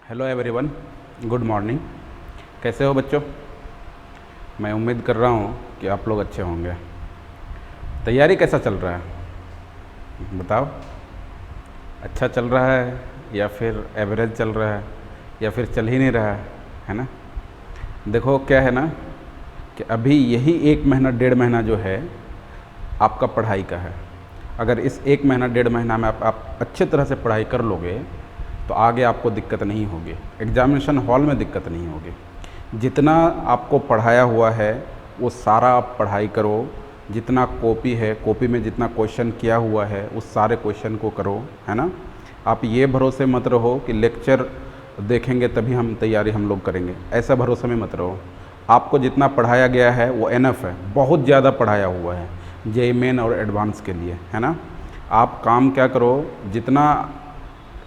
Hello everyone, good morning. कैसे हो बच्चों? मैं उम्मीद कर रहा हूँ कि आप लोग अच्छे होंगे। तैयारी कैसा चल रहा है बताओ? अच्छा चल रहा है या फिर एवरेज चल रहा है या फिर चल ही नहीं रहा है ना? देखो क्या है ना कि अभी यही 1 महीना 1.5 महीना जो है आपका पढ़ाई का है। अगर इस 1 महीना 1.5 महीना में आप अच्छे तरह से पढ़ाई कर लोगे तो आगे आपको दिक्कत नहीं होगी, एग्जामिनेशन हॉल में दिक्कत नहीं होगी। जितना आपको पढ़ाया हुआ है वो सारा आप पढ़ाई करो, जितना कॉपी है, कॉपी में जितना क्वेश्चन किया हुआ है उस सारे क्वेश्चन को करो, है ना। आप ये भरोसे मत रहो कि लेक्चर देखेंगे तभी हम तैयारी हम लोग करेंगे, ऐसा भरोसे में मत रहो। आपको जितना पढ़ाया गया है वो एनफ है, बहुत ज़्यादा पढ़ाया हुआ है जेईई मेन और एडवांस के लिए, है ना। आप काम क्या करो, जितना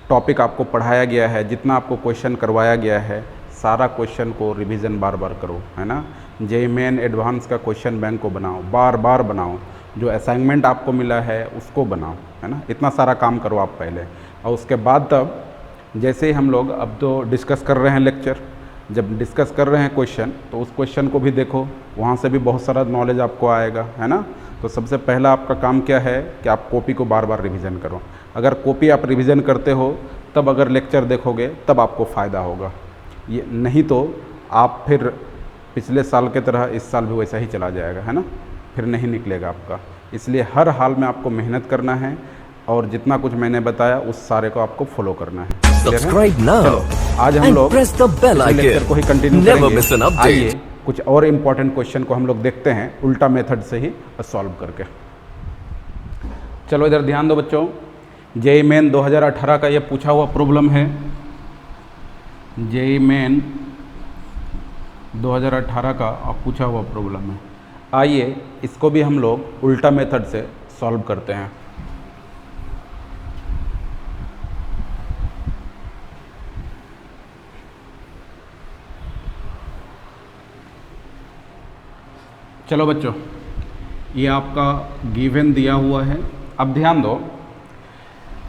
टॉपिक आपको पढ़ाया गया है, जितना आपको क्वेश्चन करवाया गया है, सारा क्वेश्चन को रिवीजन बार बार करो, है ना। जेईई मेन एडवांस का क्वेश्चन बैंक को बनाओ, बार बार बनाओ। जो असाइनमेंट आपको मिला है उसको बनाओ, है ना। इतना सारा काम करो आप पहले, और उसके बाद तब जैसे ही हम लोग अब तो डिस्कस कर रहे हैं लेक्चर, जब डिस्कस कर रहे हैं क्वेश्चन तो उस क्वेश्चन को भी देखो, वहाँ से भी बहुत सारा नॉलेज आपको आएगा, है ना। तो सबसे पहला आपका काम क्या है कि आप कॉपी को बार बार रिवीजन करो। अगर कॉपी आप रिवीजन करते हो तब अगर लेक्चर देखोगे तब आपको फ़ायदा होगा, ये नहीं तो आप फिर पिछले साल के तरह इस साल भी वैसा ही चला जाएगा, है ना, फिर नहीं निकलेगा आपका। इसलिए हर हाल में आपको मेहनत करना है और जितना कुछ मैंने बताया उस सारे को आपको फॉलो करना है। Subscribe now चलो आज हम लोग press the bell लेक्चर को ही icon. कंटिन्यू Never करेंगे। miss an update. आइए कुछ और इम्पोर्टेंट क्वेश्चन को हम लोग देखते हैं उल्टा मेथड से ही सॉल्व करके। चलो इधर ध्यान दो बच्चों, जेईई मेन 2018 का ये पूछा हुआ प्रॉब्लम है। जेईई मेन 2018 का पूछा हुआ प्रॉब्लम है। आइए इसको भी हम लोग उल्टा मेथड से सॉल्व करते हैं। चलो बच्चों, ये आपका गिवन दिया हुआ है। अब ध्यान दो,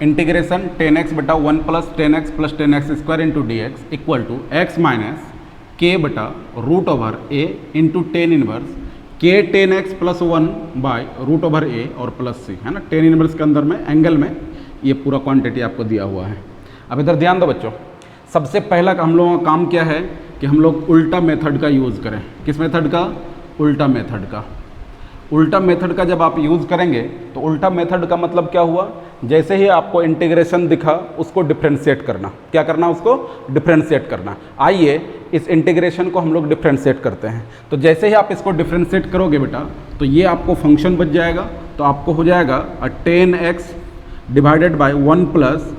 इंटीग्रेशन 10x बटा 1 plus 10x plus 10x square into d x equal to x minus के बटा root over a into 10 inverse के 10x plus 1 by root over a और प्लस सी, है ना। 10 इनवर्स के अंदर में एंगल में ये पूरा क्वांटिटी आपको दिया हुआ है। अब इधर ध्यान दो बच्चों, सबसे पहला हम लोगों का काम क्या है कि हम लोग उल्टा मेथड का यूज़ करें। किस मेथड का? उल्टा मेथड का। उल्टा मेथड का जब आप यूज़ करेंगे तो उल्टा मेथड का मतलब क्या हुआ, जैसे ही आपको इंटीग्रेशन दिखा उसको डिफ्रेंशिएट करना। क्या करना? उसको डिफ्रेंशिएट करना। आइए इस इंटीग्रेशन को हम लोग डिफ्रेंशिएट करते हैं। तो जैसे ही आप इसको डिफ्रेंशिएट करोगे बेटा तो ये आपको फंक्शन बच जाएगा। तो आपको हो जाएगा 10x divided by 1 plus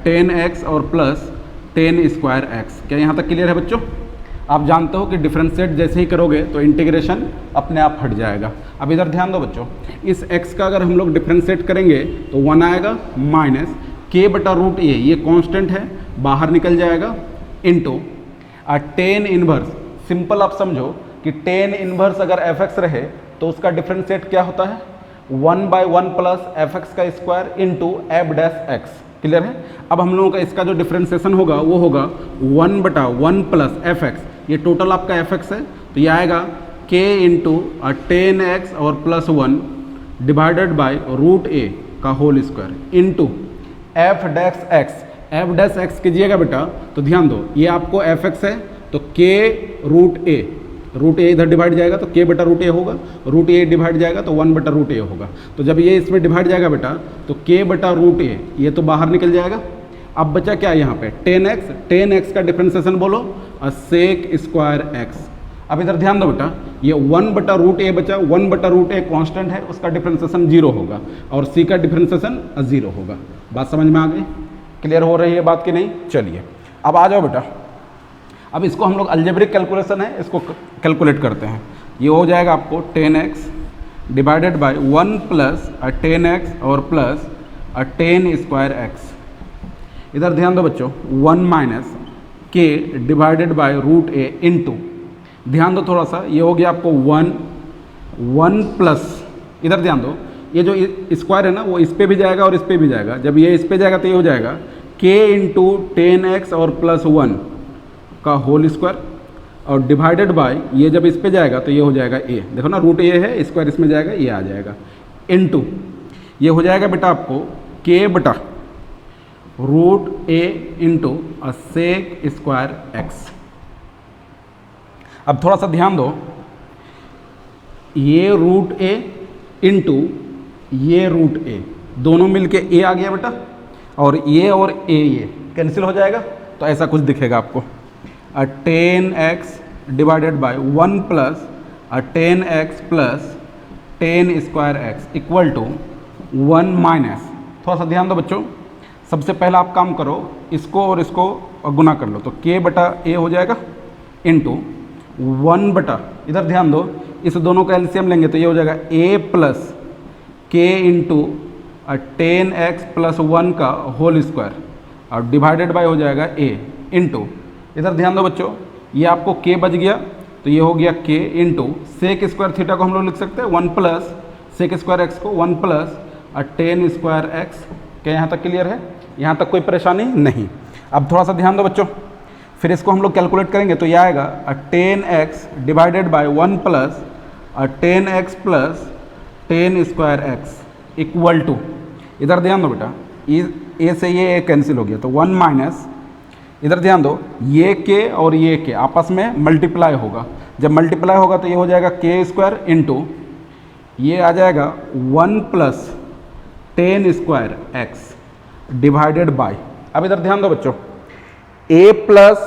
10x और प्लस 10 स्क्वायर x। क्या यहाँ तक क्लियर है बच्चों? आप जानते हो कि डिफ्रेंशिएट जैसे ही करोगे तो इंटीग्रेशन अपने आप हट जाएगा। अब इधर ध्यान दो बच्चों, इस x का अगर हम लोग डिफ्रेंशिएट करेंगे तो 1 आएगा माइनस k बटा रूट ए, ये कांस्टेंट है, बाहर निकल जाएगा, इनटू 10 इनवर्स। सिंपल आप समझो कि 10 इनवर्स अगर fx रहे तो उसका डिफ्रेंशिएट क्या होता है? 1 बाई 1 प्लस fx का square into F dash x. Clear है? अब हम लोगों का इसका जो डिफ्रेंशिएशन होगा वो होगा 1 बटा 1 प्लस fx, ये टोटल आपका fx है, तो ये आएगा k इंटू 10x और plus 1 divided by root A का whole square into F dash X. F dash X कीजिएगा बेटा तो ध्यान दो, ये आपको fx है तो k रूट ए इधर डिवाइड जाएगा तो k बटा रूट ए होगा, रूट ए डिवाइड जाएगा तो 1 बटा रूट ए होगा। तो जब ये इसमें डिवाइड जाएगा बेटा तो k बटा रूट ए ये तो बाहर निकल जाएगा। अब बचा क्या यहाँ पे? 10x का डिफ्रेंशिएशन बोलो सेक स्क्वायर x। अब इधर ध्यान दो बेटा, ये 1 बटा रूट ए बचा, 1 बटा रूट ए कॉन्स्टेंट है, उसका डिफ्रेंशिएशन 0 होगा और c का डिफ्रेंशिएशन 0 होगा। बात समझ में आ गई? क्लियर हो रही है बात कि नहीं? चलिए अब आ जाओ बेटा, अब इसको हम लोग अलजेब्रिक कैलकुलेशन है, इसको कैलकुलेट करते हैं। ये हो जाएगा आपको 10x divided by 1 plus 10x और प्लस 10 स्क्वायर x। इधर ध्यान दो बच्चों, 1 minus k divided by root a into, ध्यान दो थोड़ा सा, ये हो गया आपको 1 प्लस, इधर ध्यान दो, ये जो स्क्वायर है ना वो इस पे भी जाएगा और इस पे भी जाएगा। जब ये इस पे जाएगा तो ये हो जाएगा के इंटू 10x और प्लस 1 का होल स्क्वायर और डिवाइडेड बाय, ये जब इस पे जाएगा तो ये हो जाएगा ए, देखो ना रूट ए है, स्क्वायर इसमें जाएगा, ये आ जाएगा, इनटू ये हो जाएगा बेटा आपको के बटा root a into sec square x. अब थोड़ा सा ध्यान दो, ये रूट ए इंटू ये रूट ए दोनों मिलके ए आ गया बेटा, और ये कैंसिल हो जाएगा, तो ऐसा कुछ दिखेगा आपको 10x divided by 1 plus 10x plus 10 square x equal to 1 minus, थोड़ा सा ध्यान दो बच्चों, सबसे पहला आप काम करो, इसको और इसको गुना कर लो, तो k बटा ए हो जाएगा इंटू 1 बटा, इधर ध्यान दो, इस दोनों का एलसीएम लेंगे तो ये हो जाएगा a प्लस के इंटू 10x प्लस 1 का होल स्क्वायर और डिवाइडेड बाय हो जाएगा a इंटू, इधर ध्यान दो बच्चों, ये आपको k बच गया तो ये हो गया k into sec square theta को हम लोग लिख सकते हैं 1 प्लस सेक स्क्वायर एक्स को 1 प्लस 10 स्क्वायर एक्स। क्या यहाँ तक क्लियर है? यहाँ तक कोई परेशानी नहीं। अब थोड़ा सा ध्यान दो बच्चों, फिर इसको हम लोग कैलकुलेट करेंगे तो ये आएगा 10x divided by 1 plus 10x plus 10 square x equal to, इधर ध्यान दो बेटा, ए से ये कैंसिल हो गया तो 1 माइनस, इधर ध्यान दो, ये के और ये के आपस में मल्टीप्लाई होगा, जब मल्टीप्लाई होगा तो ये हो जाएगा के स्क्वायर इंटू ये आ जाएगा 1 plus 10 square x divided by, अब इधर ध्यान दो बच्चों, a प्लस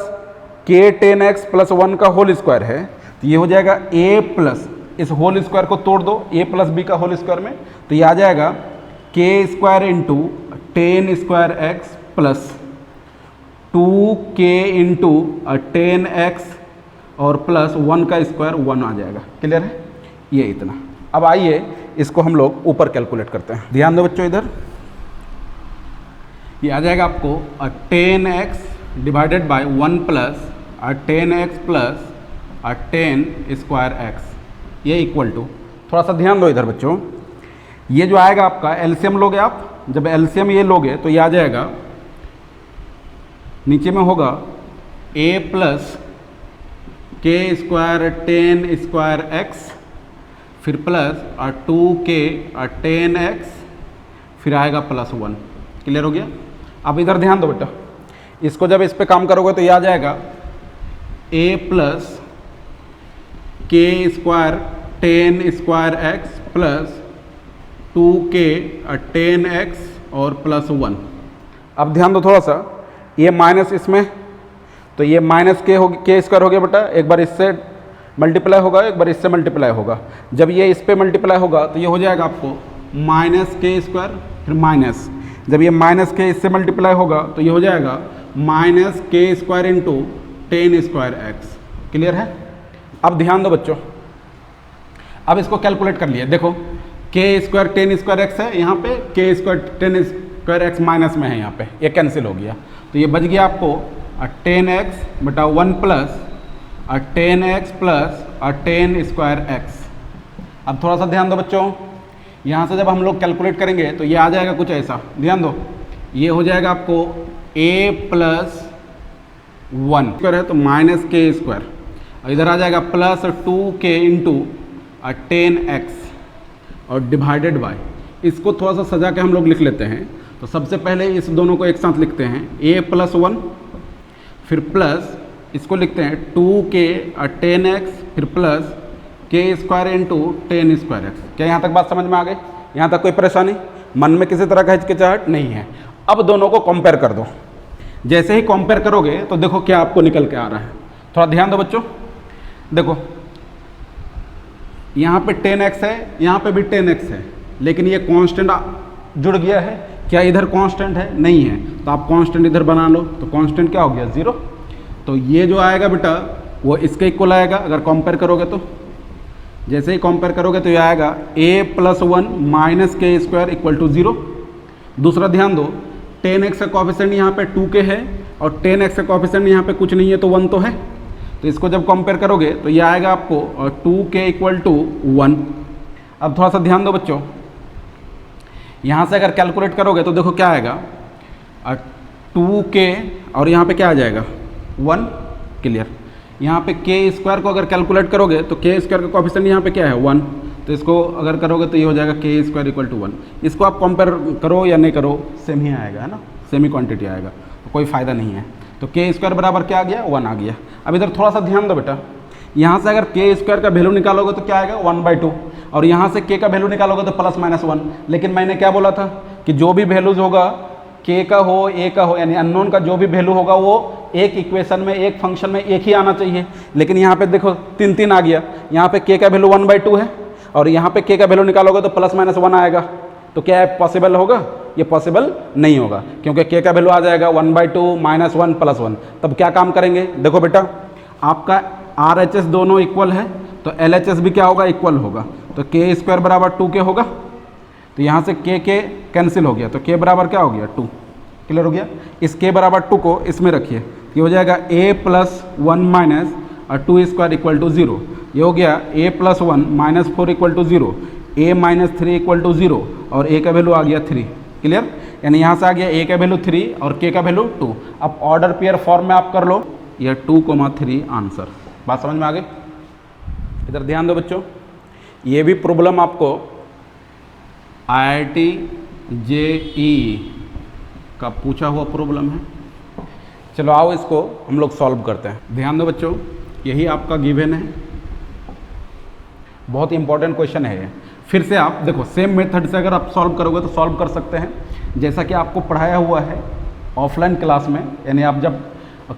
के 10x प्लस 1 का होल स्क्वायर है तो ये हो जाएगा a प्लस, इस होल स्क्वायर को तोड़ दो a प्लस बी का होल स्क्वायर में, तो ये आ जाएगा के square into 10 square x plus 2k into 10x और प्लस 1 का स्क्वायर 1 आ जाएगा। क्लियर है? ये इतना। अब आइए इसको हम लोग ऊपर कैलकुलेट करते हैं, ध्यान दो बच्चों, इधर ये आ जाएगा आपको 10x divided by 1 plus 10x plus 10 square x, ये इक्वल टू, थोड़ा सा ध्यान दो इधर बच्चों, ये जो आएगा आपका एलसीएम लोगे आप, जब एलसीएम ये लोगे तो ये आ जाएगा, नीचे में होगा a प्लस के स्क्वायर 10 स्क्वायर एक्स फिर प्लस 2k 10x फिर आएगा प्लस 1। क्लियर हो गया? अब इधर ध्यान दो बेटा, इसको जब इस पे काम करोगे तो ये आ जाएगा a प्लस के square 10 square x plus 2k 10x और प्लस 1। अब ध्यान दो थोड़ा सा, ये माइनस इसमें, तो ये माइनस के स्क्वायर हो गया बेटा, एक बार इससे मल्टीप्लाई होगा, एक बार इससे मल्टीप्लाई होगा, जब ये इस पे मल्टीप्लाई होगा तो ये हो जाएगा आपको माइनस के स्क्वायर फिर माइनस, जब ये माइनस के इससे मल्टीप्लाई होगा तो ये हो जाएगा माइनस के square into 10 square x. Clear है? अब ध्यान दो बच्चों, अब इसको कैलकुलेट कर लिया, देखो के स्क्वायर 10 स्क्वायर एक्स है, यहाँ पे के स्क्वायर 10 स्क्वायर एक्स माइनस में है, यहाँ पे ये कैंसिल हो गया, तो ये बच गया आपको 10x बटा 1 plus 10x plus 10 square x. अब थोड़ा सा ध्यान दो बच्चों, यहाँ से जब हम लोग कैलकुलेट करेंगे तो ये आ जाएगा कुछ ऐसा, ध्यान दो, ये हो जाएगा आपको a प्लस 1 स्क्वायर है तो माइनस के स्क्वायर, और इधर आ जाएगा प्लस 2k इंटू 10x और डिवाइडेड बाय, इसको थोड़ा सा सजा के हम लोग लिख लेते हैं, तो सबसे पहले इस दोनों को एक साथ लिखते हैं, a प्लस 1 फिर प्लस इसको लिखते हैं 2k 10x फिर प्लस के स्क्वायर इंटू 10 स्क्वायर एक्स। क्या यहाँ तक बात समझ में आ गई? यहाँ तक कोई परेशानी, मन में किसी तरह का हिचकिचाहट नहीं है? अब दोनों को कंपेयर कर दो, जैसे ही कंपेयर करोगे तो देखो क्या आपको निकल के आ रहा है। थोड़ा ध्यान दो बच्चों, देखो यहाँ पे 10x है, यहाँ पे भी 10x है, लेकिन ये कांस्टेंट जुड़ गया है, क्या इधर कांस्टेंट है? नहीं है, तो आप कांस्टेंट इधर बना लो, तो कांस्टेंट क्या हो गया? 0। तो ये जो आएगा बेटा वो इसके इक्वल आएगा अगर कंपेयर करोगे तो, जैसे ही कंपेयर करोगे तो ये आएगा a प्लस 1 माइनस के स्क्वायर इक्वल टू 0। दूसरा ध्यान दो, 10x का कॉफिशेंट यहाँ पे 2k है और 10x का कॉफिशेंट यहाँ पे कुछ नहीं है तो 1 तो है, तो इसको जब कंपेयर करोगे तो ये आएगा आपको 2k इक्वल टू 1। अब थोड़ा सा ध्यान दो बच्चों, यहाँ से अगर कैलकुलेट करोगे तो देखो क्या आएगा, 2k और यहाँ पे क्या आ जाएगा 1, क्लियर। यहाँ पे के स्क्वायर को अगर कैलकुलेट करोगे तो के स्क्वायर का कोएफिशिएंट यहाँ पे क्या है 1, तो इसको अगर करोगे तो ये हो जाएगा के स्क्वायर इक्वल टू 1। इसको आप कंपेयर करो या नहीं करो सेम ही आएगा, है ना, सेम ही क्वांटिटी आएगा, तो कोई फ़ायदा नहीं है। तो के स्क्वायर बराबर क्या आ गया 1 आ गया। अब इधर थोड़ा सा ध्यान दो बेटा, यहाँ से अगर के स्क्वायर का वैल्यू निकालोगे तो क्या आएगा 1/2, और यहाँ से के का वैल्यू निकालोगे तो +-1। लेकिन मैंने क्या बोला था कि जो भी वैल्यूज होगा के का हो ए का हो, यानी अननोन का जो भी वैल्यू होगा वो एक इक्वेशन में एक फंक्शन में एक ही आना चाहिए। लेकिन यहाँ पे देखो 3 आ गया, यहाँ पे के का वैल्यू 1/2 है और यहाँ पे के का वैल्यू निकालोगे तो +-1 आएगा। तो क्या है पॉसिबल होगा? ये पॉसिबल नहीं होगा, क्योंकि के का वैल्यू आ जाएगा 1/2 -1 +1। तब क्या काम करेंगे? देखो बेटा, आपका RHS दोनों इक्वल है तो LHS भी क्या होगा? इक्वल होगा। तो के स्क्वायर बराबर 2k होगा, तो यहाँ से के कैंसिल हो गया, तो के बराबर क्या हो गया 2, क्लियर हो गया। इस के बराबर 2 को इसमें रखिए, ये हो जाएगा a + 1 - 2² = 0। ये हो गया a + 1 - 4 = 0, a - 3 = 0 और a का वैल्यू आ गया 3, क्लियर। यानी यहाँ से आ गया a का वैल्यू 3 और k का वैल्यू 2। अब ऑर्डर पेयर फॉर्म में आप कर लो, यह 2,3 आंसर। बात समझ में आ गई? इधर ध्यान दो बच्चों, ये भी प्रॉब्लम आपको IIT JEE का पूछा हुआ प्रॉब्लम है। चलो आओ इसको हम लोग सॉल्व करते हैं। ध्यान दो बच्चों, यही आपका गिवन है, बहुत इंपॉर्टेंट क्वेश्चन है ये। फिर से आप देखो, सेम मेथड से अगर आप सॉल्व करोगे तो सॉल्व कर सकते हैं, जैसा कि आपको पढ़ाया हुआ है ऑफलाइन क्लास में, यानी आप जब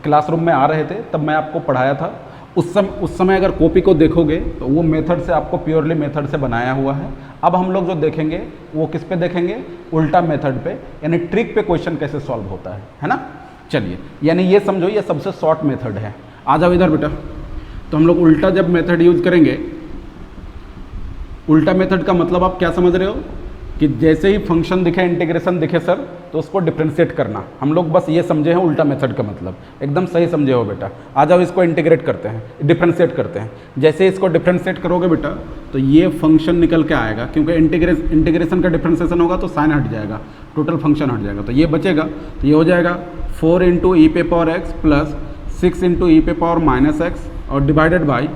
क्लासरूम में आ रहे थे तब मैं आपको पढ़ाया था। उस समय अगर कॉपी को देखोगे तो वो मेथड से आपको प्योरली मेथड से बनाया हुआ है। अब हम लोग जो देखेंगे वो किस पे देखेंगे? उल्टा मेथड पे, यानी ट्रिक पे क्वेश्चन कैसे सॉल्व होता है ना। चलिए, यानी ये समझो ये सबसे शॉर्ट मेथड है। आ जाओ इधर बेटा, तो हम लोग उल्टा जब मेथड यूज करेंगे, उल्टा मेथड का मतलब आप क्या समझ रहे हो कि जैसे ही फंक्शन दिखे, इंटीग्रेशन दिखे सर, तो उसको डिफ्रेंशिएट करना। हम लोग बस ये समझे हैं उल्टा मेथड का मतलब, एकदम सही समझे हो बेटा। आ जाओ इसको इंटीग्रेट करते हैं, डिफ्रेंशिएट करते हैं। जैसे इसको डिफ्रेंशिएट करोगे बेटा तो ये फंक्शन निकल के आएगा, क्योंकि इंटीग्रेशन का डिफ्रेंशिएशन होगा तो साइन हट जाएगा, टोटल फंक्शन हट जाएगा। तो ये बचेगा, तो ये हो जाएगा 4 × e⁻x + 6 × e⁻−x और divided by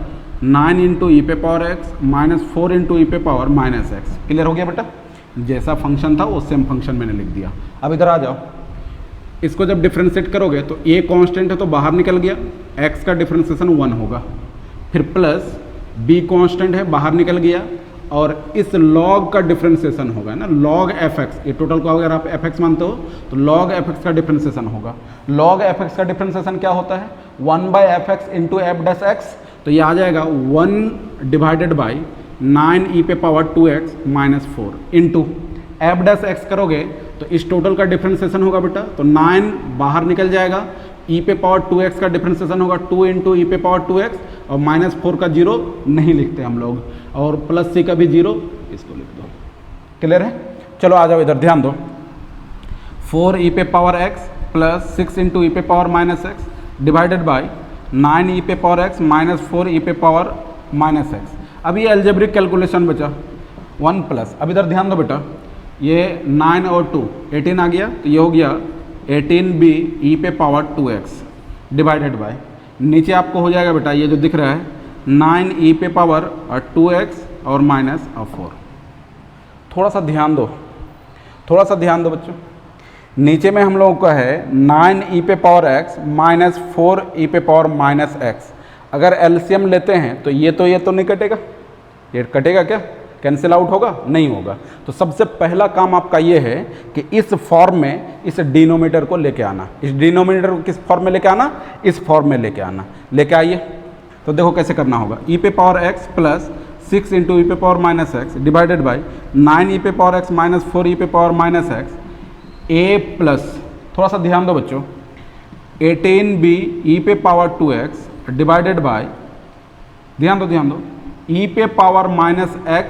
9 × e⁻x - 4 × e⁻−x। Clear हो गया बेटा? जैसा फंक्शन था वो सेम फंक्शन मैंने लिख दिया। अब इधर आ जाओ, इसको जब डिफ्रेंशिएट करोगे तो a कांस्टेंट है तो बाहर निकल गया, x का डिफ्रेंशिएशन 1 होगा, फिर प्लस b कांस्टेंट है बाहर निकल गया, और इस log का डिफ्रेंशिएशन होगा ना, log fx, ये टोटल को अगर आप fx मानते हो तो log fx का डिफ्रेंशिएशन होगा। log fx का डिफ्रेंशिएशन क्या होता है? 1/fx × f'(x), तो ये आ जाएगा 1 divided by 9e⁻2x - 4 into f'(x) करोगे तो इस टोटल का डिफ्रेंशिएशन होगा बेटा, तो 9 बाहर निकल जाएगा, e⁻2x का डिफ्रेंशिएशन होगा 2 × e⁻2x और -4 का 0 नहीं लिखते हम लोग, और प्लस c का भी 0 इसको लिख दो। क्लियर है? चलो आ जाओ इधर ध्यान दो, 4e⁻x + 6 × e⁻−x divided by 9e⁻x - 4e⁻−x। अब ये एल्जेब्रिक कैलकुलेशन बचा 1+। अब इधर ध्यान दो बेटा, ये 9 और 2 18 आ गया, तो ये हो गया 18b e⁻2x डिवाइडेड बाय, नीचे आपको हो जाएगा बेटा ये जो दिख रहा है 9e⁻2x और -4। थोड़ा सा ध्यान दो, थोड़ा सा ध्यान दो बच्चों, नीचे में हम लोगों का है 9e⁻x - 4e⁻−x। अगर एलसीएम लेते हैं तो ये तो नहीं कटेगा, ये कटेगा क्या? कैंसिल आउट होगा? नहीं होगा। तो सबसे पहला काम आपका ये है कि इस फॉर्म में इस डिनोमिनेटर को लेके आना। इस डिनोमिनेटर को किस फॉर्म में लेके आना? इस फॉर्म में लेके आना। लेके आइए, तो देखो कैसे करना होगा। e⁻x + 6 × e⁻−x divided by 9e⁻x - 4e⁻−x a plus, थोड़ा सा ध्यान दो बच्चों, 18b e⁻2x डिवाइडेड बाय, ध्यान दो e⁻−x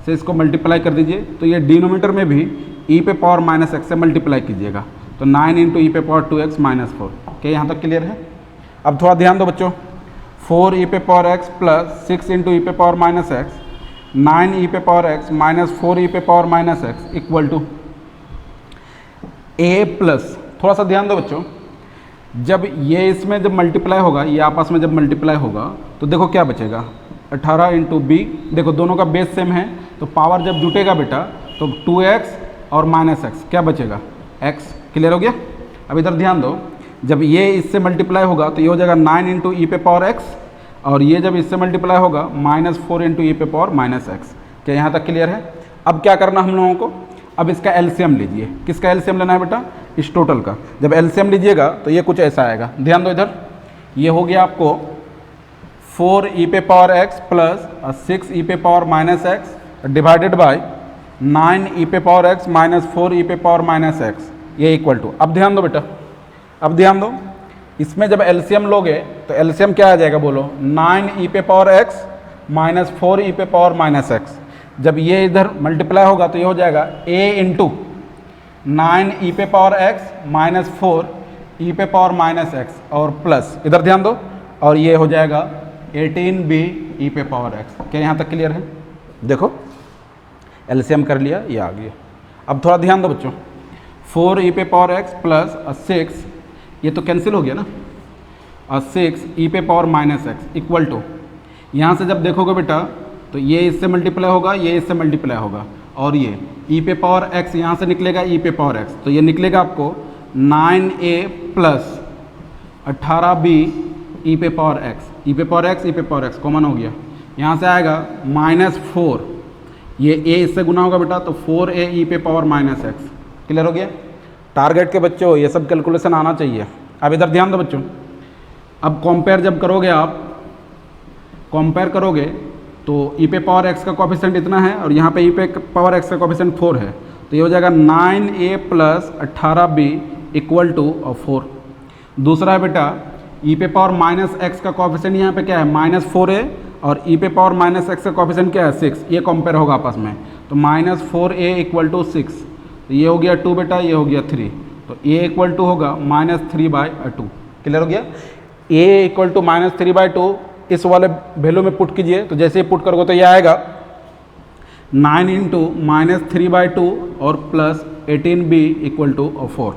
से इसको मल्टीप्लाई कर दीजिए, तो ये डिनोमिनेटर में भी e⁻−x से मल्टीप्लाई कीजिएगा, तो 9 × e⁻2x - 4। क्या यहाँ तक क्लियर है? अब थोड़ा ध्यान दो बच्चों, 4e⁻x + 6 × e⁻−x 9e⁻x - 4e⁻−x equal to a plus, थोड़ा सा ध्यान दो बच्चों, जब ये इसमें जब मल्टीप्लाई होगा, ये आपस में जब मल्टीप्लाई होगा तो देखो क्या बचेगा, 18 इंटू बी, देखो दोनों का बेस सेम है तो पावर जब जुटेगा बेटा तो 2x और -x क्या बचेगा, x। क्लियर हो गया। अब इधर ध्यान दो, जब ये इससे मल्टीप्लाई होगा तो ये हो जाएगा 9 इंटू ई पे पावर x, और ये जब इससे मल्टीप्लाई होगा -4 इंटू ई पे पावर -x। क्या यहाँ तक क्लियर है। अब क्या करना हम लोगों को, अब इसका एलसीएम लीजिए। किसका एलसीएम लेना है बेटा, इस टोटल का। जब एलसीएम लीजिएगा तो ये कुछ ऐसा आएगा, ध्यान दो इधर, ये हो गया आपको 4 ई पे पावर x प्लस 6 ई पे पावर -x डिवाइडेड बाय 9 ई पे पावर x माइनस 4 ई पे पावर -x, ये इक्वल टू। अब ध्यान दो बेटा, अब ध्यान दो, इसमें जब एलसीएम लोगे तो एलसीएम क्या आ जाएगा बोलो, 9 ई पे पावर x माइनस 4 ई पे पावर -x। जब ये इधर मल्टीप्लाई होगा तो ये हो जाएगा a इंटू 9 ई पे पावर x माइनस 4 ई पे पावर -x और प्लस, इधर ध्यान दो, और ये हो जाएगा 18b ई पे पावर x। क्या यहाँ तक क्लियर है। देखो एलसीएम कर लिया, ये आ गया। अब थोड़ा ध्यान दो बच्चों, 4 ई पे पावर x प्लस 6, ये तो कैंसिल हो गया ना, 6 ई पे पावर -x इक्वल टू, यहाँ से जब देखोगे बेटा तो ये इससे मल्टीप्लाई होगा, ये इससे मल्टीप्लाई होगा, और ये ई पे पावर x यहाँ से निकलेगा ई पे पावर x, तो ये निकलेगा आपको 9a प्लस 18b ई पे पावर x, ई पे पावर x, ई पे पावर x कॉमन हो गया, यहाँ से आएगा -4, ये a इससे गुना होगा बेटा तो 4a ई पे पावर -x। क्लियर हो गया। टारगेट के बच्चों ये सब कैलकुलेशन आना चाहिए। अब इधर ध्यान दो बच्चों, अब कंपेयर जब करोगे आप, कंपेयर करोगे तो ई पे पावर x का कोफिशिएंट इतना है और यहाँ पे ई पे पावर x का कोफिशिएंट 4 है, तो ये हो जाएगा 9a plus 18b equal to 4। दूसरा है बेटा ई पे पावर -x का कोफिशिएंट यहाँ पे क्या है -4a, और ई पे पावर -x का कोफिशिएंट क्या है 6, ये कंपेयर होगा आपस में, तो -4a इक्वल टू 6, तो ये हो गया 2 बेटा, ये हो गया 3, तो a इक्वल टू होगा -3/2। क्लियर हो गया। a इक्वल टू -3/2 इस वाले वैल्यू में पुट कीजिए, तो जैसे ही पुट करोगे तो ये आएगा 9 इंटू -3/2 और प्लस 18b इक्वल टू 4।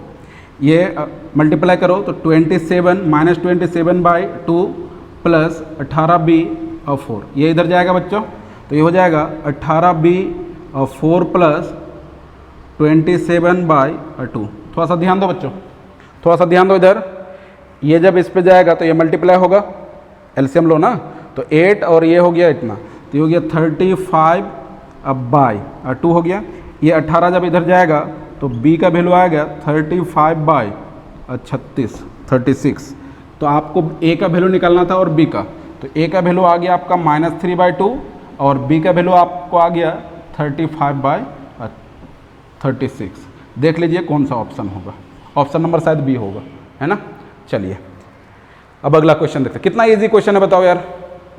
ये मल्टीप्लाई करो तो 27 -27/2 प्लस 18b और 4, ये इधर जाएगा बच्चों, तो ये हो जाएगा 18b और 4 प्लस 27/2। थोड़ा सा ध्यान दो बच्चों, थोड़ा सा ध्यान दो इधर, ये जब इस पे जाएगा तो ये मल्टीप्लाई होगा, एलसीएम लो ना, तो 8 और ये हो गया इतना, तो ये हो गया 35 अब बाई 2 हो गया। ये 18 जब इधर जाएगा तो b का वैल्यू आएगा 35/36। तो आपको a का वैल्यू निकालना था और b का, तो a का वैल्यू आ गया आपका -3/2 और b का वैल्यू आपको आ गया 35/36। देख लीजिए कौन सा ऑप्शन होगा, ऑप्शन नंबर शायद b होगा, है ना। चलिए अब अगला क्वेश्चन देखते हैं। कितना इजी क्वेश्चन है बताओ यार,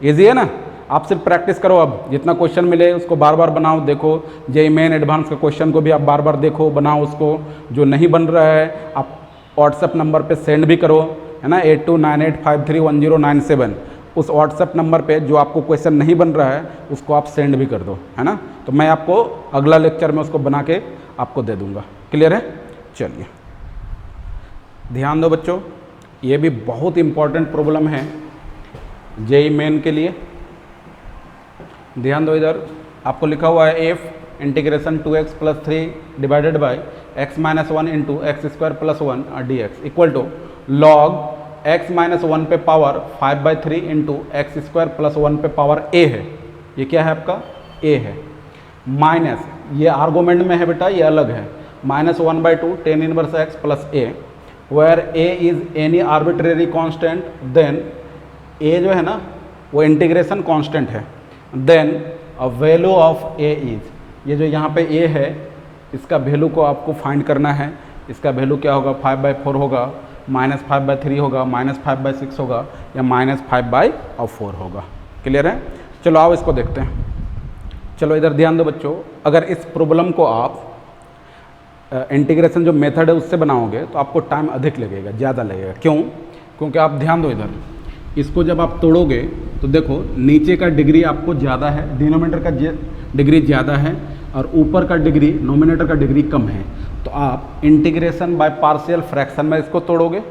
इजी है ना। आप सिर्फ प्रैक्टिस करो, अब जितना क्वेश्चन मिले उसको बार बार बनाओ, देखो जेईई मेन एडवांस का क्वेश्चन को भी आप बार बार देखो, बनाओ उसको। जो नहीं बन रहा है आप व्हाट्सएप नंबर पे सेंड भी करो, है ना, 8298531097, उस व्हाट्सएप नंबर पे जो आपको क्वेश्चन नहीं बन रहा है उसको आप सेंड भी कर दो, है ना। तो मैं आपको अगला लेक्चर में उसको बना के आपको दे दूँगा। क्लियर है। चलिए ध्यान दो बच्चों, ये भी बहुत इंपॉर्टेंट प्रॉब्लम है जेईई मेन के लिए। ध्यान दो इधर, आपको लिखा हुआ है f integration 2x plus 3 divided by x minus 1 into x square plus 1 dx equal to log x minus 1 पे power 5/3 into x square plus 1 पे पावर a है। ये क्या है आपका a है, माइनस ये आर्गूमेंट में है बेटा, ये अलग है, -1/2 tan inverse x plus a where a is any arbitrary constant, then a जो है ना वो इंटीग्रेशन कांस्टेंट है, then a value of a is, ये जो यहाँ पे a है इसका वैल्यू को आपको फाइंड करना है। इसका वैल्यू क्या होगा, 5/4 होगा, -5/3 होगा, -5/6 होगा या -5/4 होगा। क्लियर है। चलो आओ इसको देखते हैं। चलो इधर ध्यान दो बच्चों, अगर इस प्रॉब्लम को आप इंटीग्रेशन जो मेथड है उससे बनाओगे तो आपको टाइम अधिक लगेगा, ज़्यादा लगेगा। क्यों? क्योंकि आप ध्यान दो इधर, इसको जब आप तोड़ोगे तो देखो नीचे का डिग्री आपको ज़्यादा है, डिनोमिनेटर का डिग्री ज़्यादा है और ऊपर का डिग्री, नोमिनेटर का डिग्री कम है, तो आप इंटीग्रेशन बाय पार्शियल फ्रैक्शन में इसको तोड़ोगे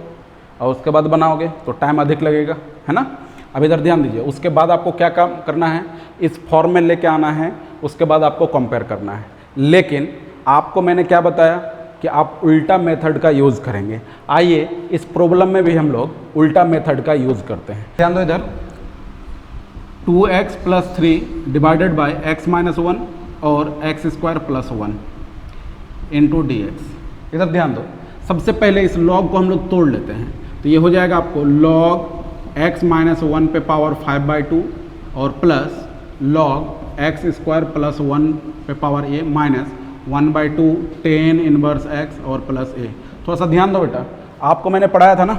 और उसके बाद बनाओगे तो टाइम अधिक लगेगा, है ना। अब इधर ध्यान दीजिए, उसके बाद आपको क्या काम करना है, इस फॉर्म में लेके आना है, उसके बाद आपको कंपेयर करना है। लेकिन आपको मैंने क्या बताया कि आप उल्टा मेथड का यूज़ करेंगे। आइए इस प्रॉब्लम में भी हम लोग उल्टा मेथड का यूज़ करते हैं। ध्यान दो इधर, 2x + 3 डिवाइडेड बाय x - 1 और x² + 1 इंटू dx। इधर ध्यान दो, सबसे पहले इस लॉग को हम लोग तोड़ लेते हैं, तो ये हो जाएगा आपको log x - 1 पे पावर 5/2 और प्लस log x² + 1 पे power a minus 1/2 tan inverse x और प्लस a। थोड़ा सा ध्यान दो बेटा, आपको मैंने पढ़ाया था ना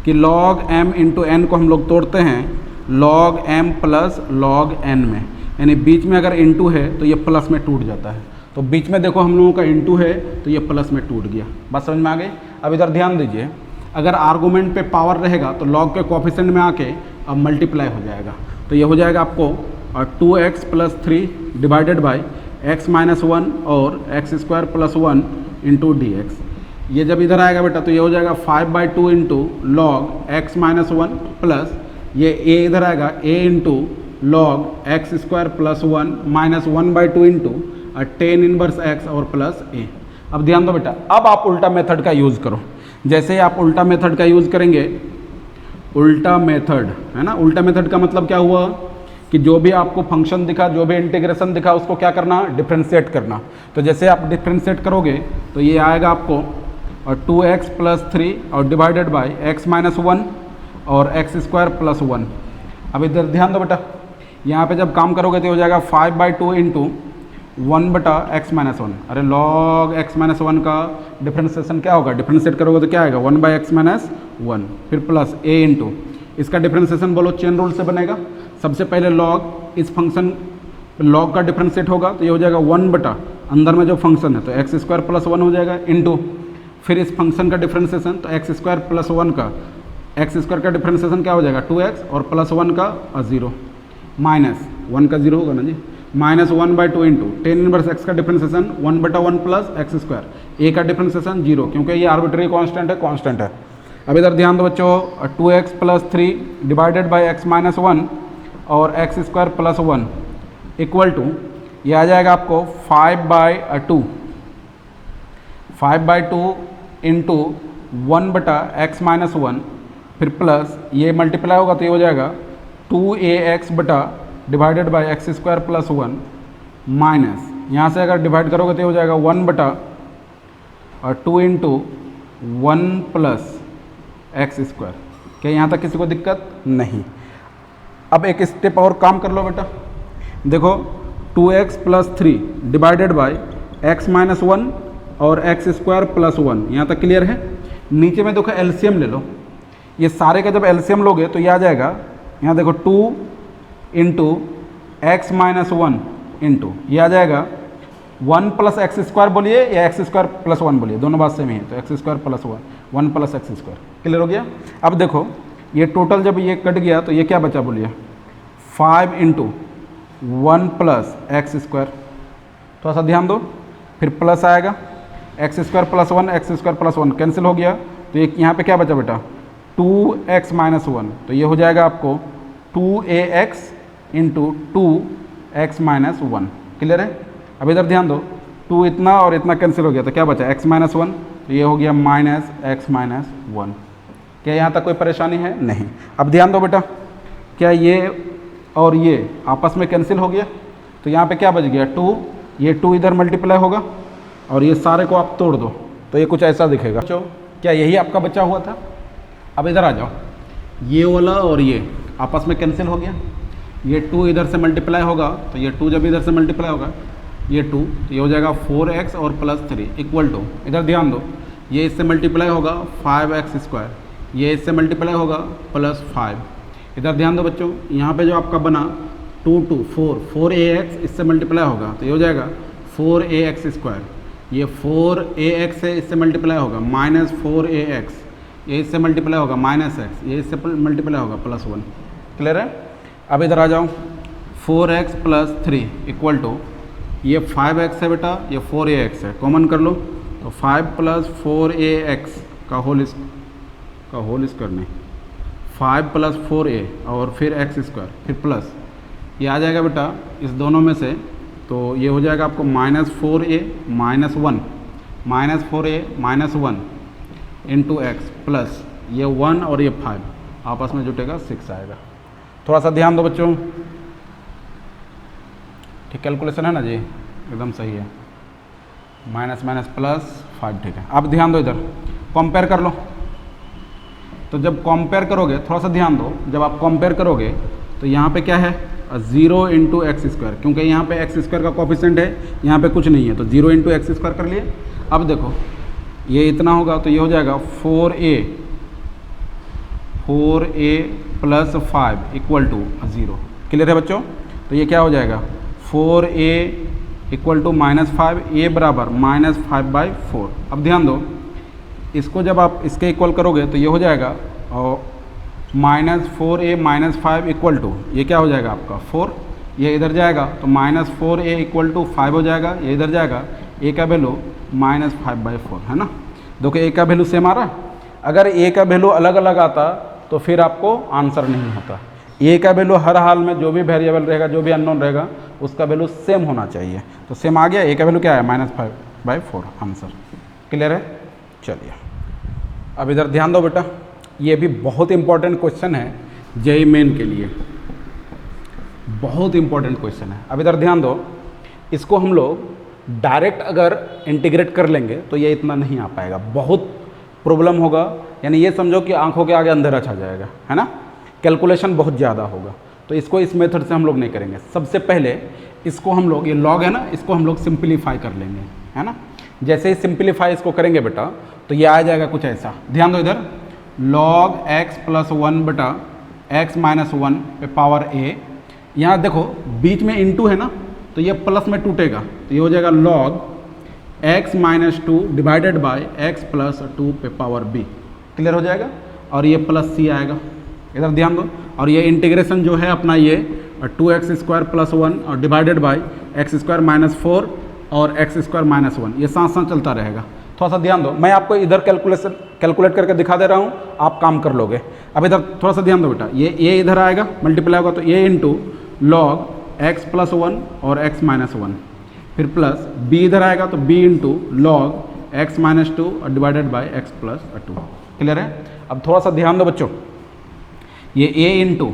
कि log m इंटू n को हम लोग तोड़ते हैं log m plus log n में, यानी बीच में अगर इंटू है तो ये प्लस में टूट जाता है। तो बीच में देखो हम लोगों का इंटू है तो ये प्लस में टूट गया। बात समझ में आ गई। अब इधर ध्यान दीजिए, अगर आर्गूमेंट पे पावर रहेगा तो log के कोफिशिएंट में आके अब मल्टीप्लाई हो जाएगा, तो ये हो जाएगा आपको 2x + 3 डिवाइडेड बाय x - 1 और x² + 1 इंटू dx। ये जब इधर आएगा बेटा तो ये हो जाएगा 5/2 इंटू log x - 1 प्लस ये a इधर आएगा a into log x² + 1 minus 1/2 into tan inverse x और प्लस a। अब ध्यान दो बेटा, अब आप उल्टा मेथड का यूज़ करो। जैसे ही आप उल्टा मेथड का यूज़ करेंगे, उल्टा मेथड है ना, उल्टा मेथड का मतलब क्या हुआ कि जो भी आपको फंक्शन दिखा, जो भी इंटीग्रेशन दिखा, उसको क्या करना, डिफ्रेंशिएट करना। तो जैसे आप डिफ्रेंशिएट करोगे तो ये आएगा आपको 2x + 3 और डिवाइडेड बाय x - 1 और x² + 1। अब इधर ध्यान दो बेटा, यहाँ पे जब काम करोगे तो हो जाएगा 5/2 इंटू 1/x - 1। अरे log x - 1 का डिफ्रेंशिएशन क्या होगा, डिफ्रेंशिएट करोगे तो क्या आएगा 1/x - 1, फिर प्लस a इंटू, इसका डिफ्रेंशिएशन बोलो चेन रूल से बनेगा। सबसे पहले log इस फंक्शन log का डिफ्रेंशिएट होगा तो ये हो जाएगा 1 अंदर में जो फंक्शन है तो x² + 1 हो जाएगा इंटू, फिर इस फंक्शन का डिफ्रेंशिएशन तो x² + 1 का, x² का डिफ्रेंशिएशन क्या हो जाएगा 2x और प्लस 1 का 0 माइनस 1 का 0 होगा ना जी, minus 1/2 into tan inverse x का डिफ्रेंशिएशन 1/1 प्लस x², a का डिफ्रेंशिएशन 0 क्योंकि ये आर्बिट्रेरी कांस्टेंट है। अब इधर ध्यान दो बच्चों, 2x + 3 डिवाइडेड बाय x - 1 और x² + 1 इक्वल टू, ये आ जाएगा आपको 5/2 इंटू 1/x - 1, फिर प्लस ये मल्टीप्लाई होगा तो ये हो जाएगा 2ax divided by x² + 1 minus, यहाँ से अगर डिवाइड करोगे तो ये हो जाएगा 1/2 इंटू 1 प्लस x²। क्या यहाँ तक किसी को दिक्कत नहीं। अब एक स्टेप और काम कर लो बेटा, देखो 2x + 3 डिवाइडेड बाय x - 1 और x² + 1, यहाँ तक क्लियर है। नीचे में देखो एलसीएम ले लो, ये सारे का जब एलसीएम लोगे तो ये आ जाएगा, यहाँ देखो 2 इंटू x - 1 इंटू ये आ जाएगा 1 प्लस x² बोलिए या x² + 1 बोलिए, दोनों बात सेम ही है, तो x² + 1 प्लस x²। क्लियर हो गया। अब देखो ये टोटल जब ये कट गया तो ये क्या बचा बोलिए, 5 इंटू 1 प्लस x²। थोड़ा सा ध्यान दो, फिर प्लस आएगा x² + 1, x² + 1 कैंसिल हो गया, तो ये यहाँ पे क्या बचा बेटा 2x - 1, तो ये हो जाएगा आपको 2ax इंटू 2x - 1। क्लियर है। अब इधर ध्यान दो, 2 इतना और इतना कैंसिल हो गया तो क्या बचा x - 1, तो ये हो गया -x - 1। क्या यहाँ तक कोई परेशानी है, नहीं। अब ध्यान दो बेटा, क्या ये और ये आपस में कैंसिल हो गया, तो यहाँ पे क्या बच गया 2, ये 2 इधर मल्टीप्लाई होगा और ये सारे को आप तोड़ दो तो ये कुछ ऐसा दिखेगा। क्या यही आपका बचा हुआ था। अब इधर आ जाओ, ये वाला और ये आपस में कैंसिल हो गया, ये 2 इधर से मल्टीप्लाई होगा तो ये 2 जब इधर से मल्टीप्लाई होगा ये 2, तो ये हो जाएगा 4x और प्लस 3 इक्वल टू, इधर ध्यान दो, ये इससे मल्टीप्लाई होगा 5x², ये इससे मल्टीप्लाई होगा प्लस 5। इधर ध्यान दो बच्चों, यहाँ पे जो आपका बना 2 2 4ax इससे मल्टीप्लाई होगा तो ये हो जाएगा 4ax², ये 4ax से इससे मल्टीप्लाई होगा -4ax, ये इससे मल्टीप्लाई होगा -x, ये इससे मल्टीप्लाई होगा +1। क्लियर है। अब इधर आ जाओ, 4x + 3 इक्वल टू ये 5x है बेटा, ये 4ax है, कॉमन कर लो तो 5 + 4ax का होल स्क्वायर नहीं, 5 + 4a और फिर x² फिर प्लस, ये आ जाएगा बेटा इस दोनों में से, तो ये हो जाएगा आपको -4a -1 इंटू एक्स प्लस ये 1 और ये 5 आपस में जुटेगा 6 आएगा। थोड़ा सा ध्यान दो बच्चों, ठीक कैलकुलेशन है ना जी, एकदम सही है, माइनस माइनस प्लस 5, ठीक है। अब ध्यान दो इधर कंपेयर कर लो, तो जब कंपेयर करोगे थोड़ा सा ध्यान दो, जब आप कंपेयर करोगे तो यहाँ पे क्या है 0 इंटू x², क्योंकि यहाँ पे x² का कोफिशिएंट है, यहाँ पे कुछ नहीं है, तो 0 इंटू x² कर लिए। अब देखो ये इतना होगा तो ये हो जाएगा 4a + 5 = 0। क्लियर है बच्चों? तो ये क्या हो जाएगा 4a = -5, a बराबर -5/4। अब ध्यान दो इसको जब आप इसके इक्वल करोगे तो ये हो जाएगा और -4a -5 = ये क्या हो जाएगा आपका 4, ये इधर जाएगा तो -4a = 5 हो जाएगा, ये इधर जाएगा, a का वैल्यू -5/4 है ना। देखो a का वैल्यू सेम आ रहा, अगर a का वैल्यू अलग अलग आता तो फिर आपको आंसर नहीं होता। a का वैल्यू हर हाल में जो भी वेरिएबल रहेगा, जो भी अननोन रहेगा, उसका वैल्यू सेम होना चाहिए, तो सेम आ गया, a का वैल्यू क्या है -5/4 आंसर। क्लियर है? चलिए अब इधर ध्यान दो बेटा, ये भी बहुत इंपॉर्टेंट क्वेश्चन है जेईई मेन के लिए, बहुत इंपॉर्टेंट क्वेश्चन है। अब इधर ध्यान दो, इसको हम लोग डायरेक्ट अगर इंटीग्रेट कर लेंगे तो ये इतना नहीं आ पाएगा, बहुत प्रॉब्लम होगा, यानी ये समझो कि आंखों के आगे अंधेरा छा जाएगा, है ना, कैलकुलेशन बहुत ज़्यादा होगा, तो इसको इस मेथड से हम लोग नहीं करेंगे। सबसे पहले इसको हम लोग, ये लॉग है ना, इसको हम लोग सिंप्लीफाई कर लेंगे, है ना। जैसे ही सिंप्लीफाई इसको करेंगे बेटा तो ये आ जाएगा कुछ ऐसा, ध्यान दो इधर, log x + 1 बटा x - 1 पे पावर a, यहाँ देखो बीच में इंटू है ना, तो ये प्लस में टूटेगा, तो ये हो जाएगा log x - 2 divided by x + 2 पे पावर b। क्लियर हो जाएगा, और ये प्लस c आएगा, इधर ध्यान दो, और ये इंटीग्रेशन जो है अपना ये 2x² + 1 और डिवाइडेड बाय x² - 4 और x² - 1, ये साथ साथ चलता रहेगा। थोड़ा सा ध्यान दो, मैं आपको इधर कैलकुलेट करके दिखा दे रहा हूँ, आप काम कर लोगे। अब इधर थोड़ा सा ध्यान दो बेटा, ये इधर आएगा मल्टीप्लाई होगा, तो ये इंटू log x + 1 और x - 1, फिर प्लस b इधर आएगा तो b इंटू log x - 2 और डिवाइडेड बाय x + 2। क्लियर है? अब थोड़ा सा ध्यान दो बच्चों, ये a इंटू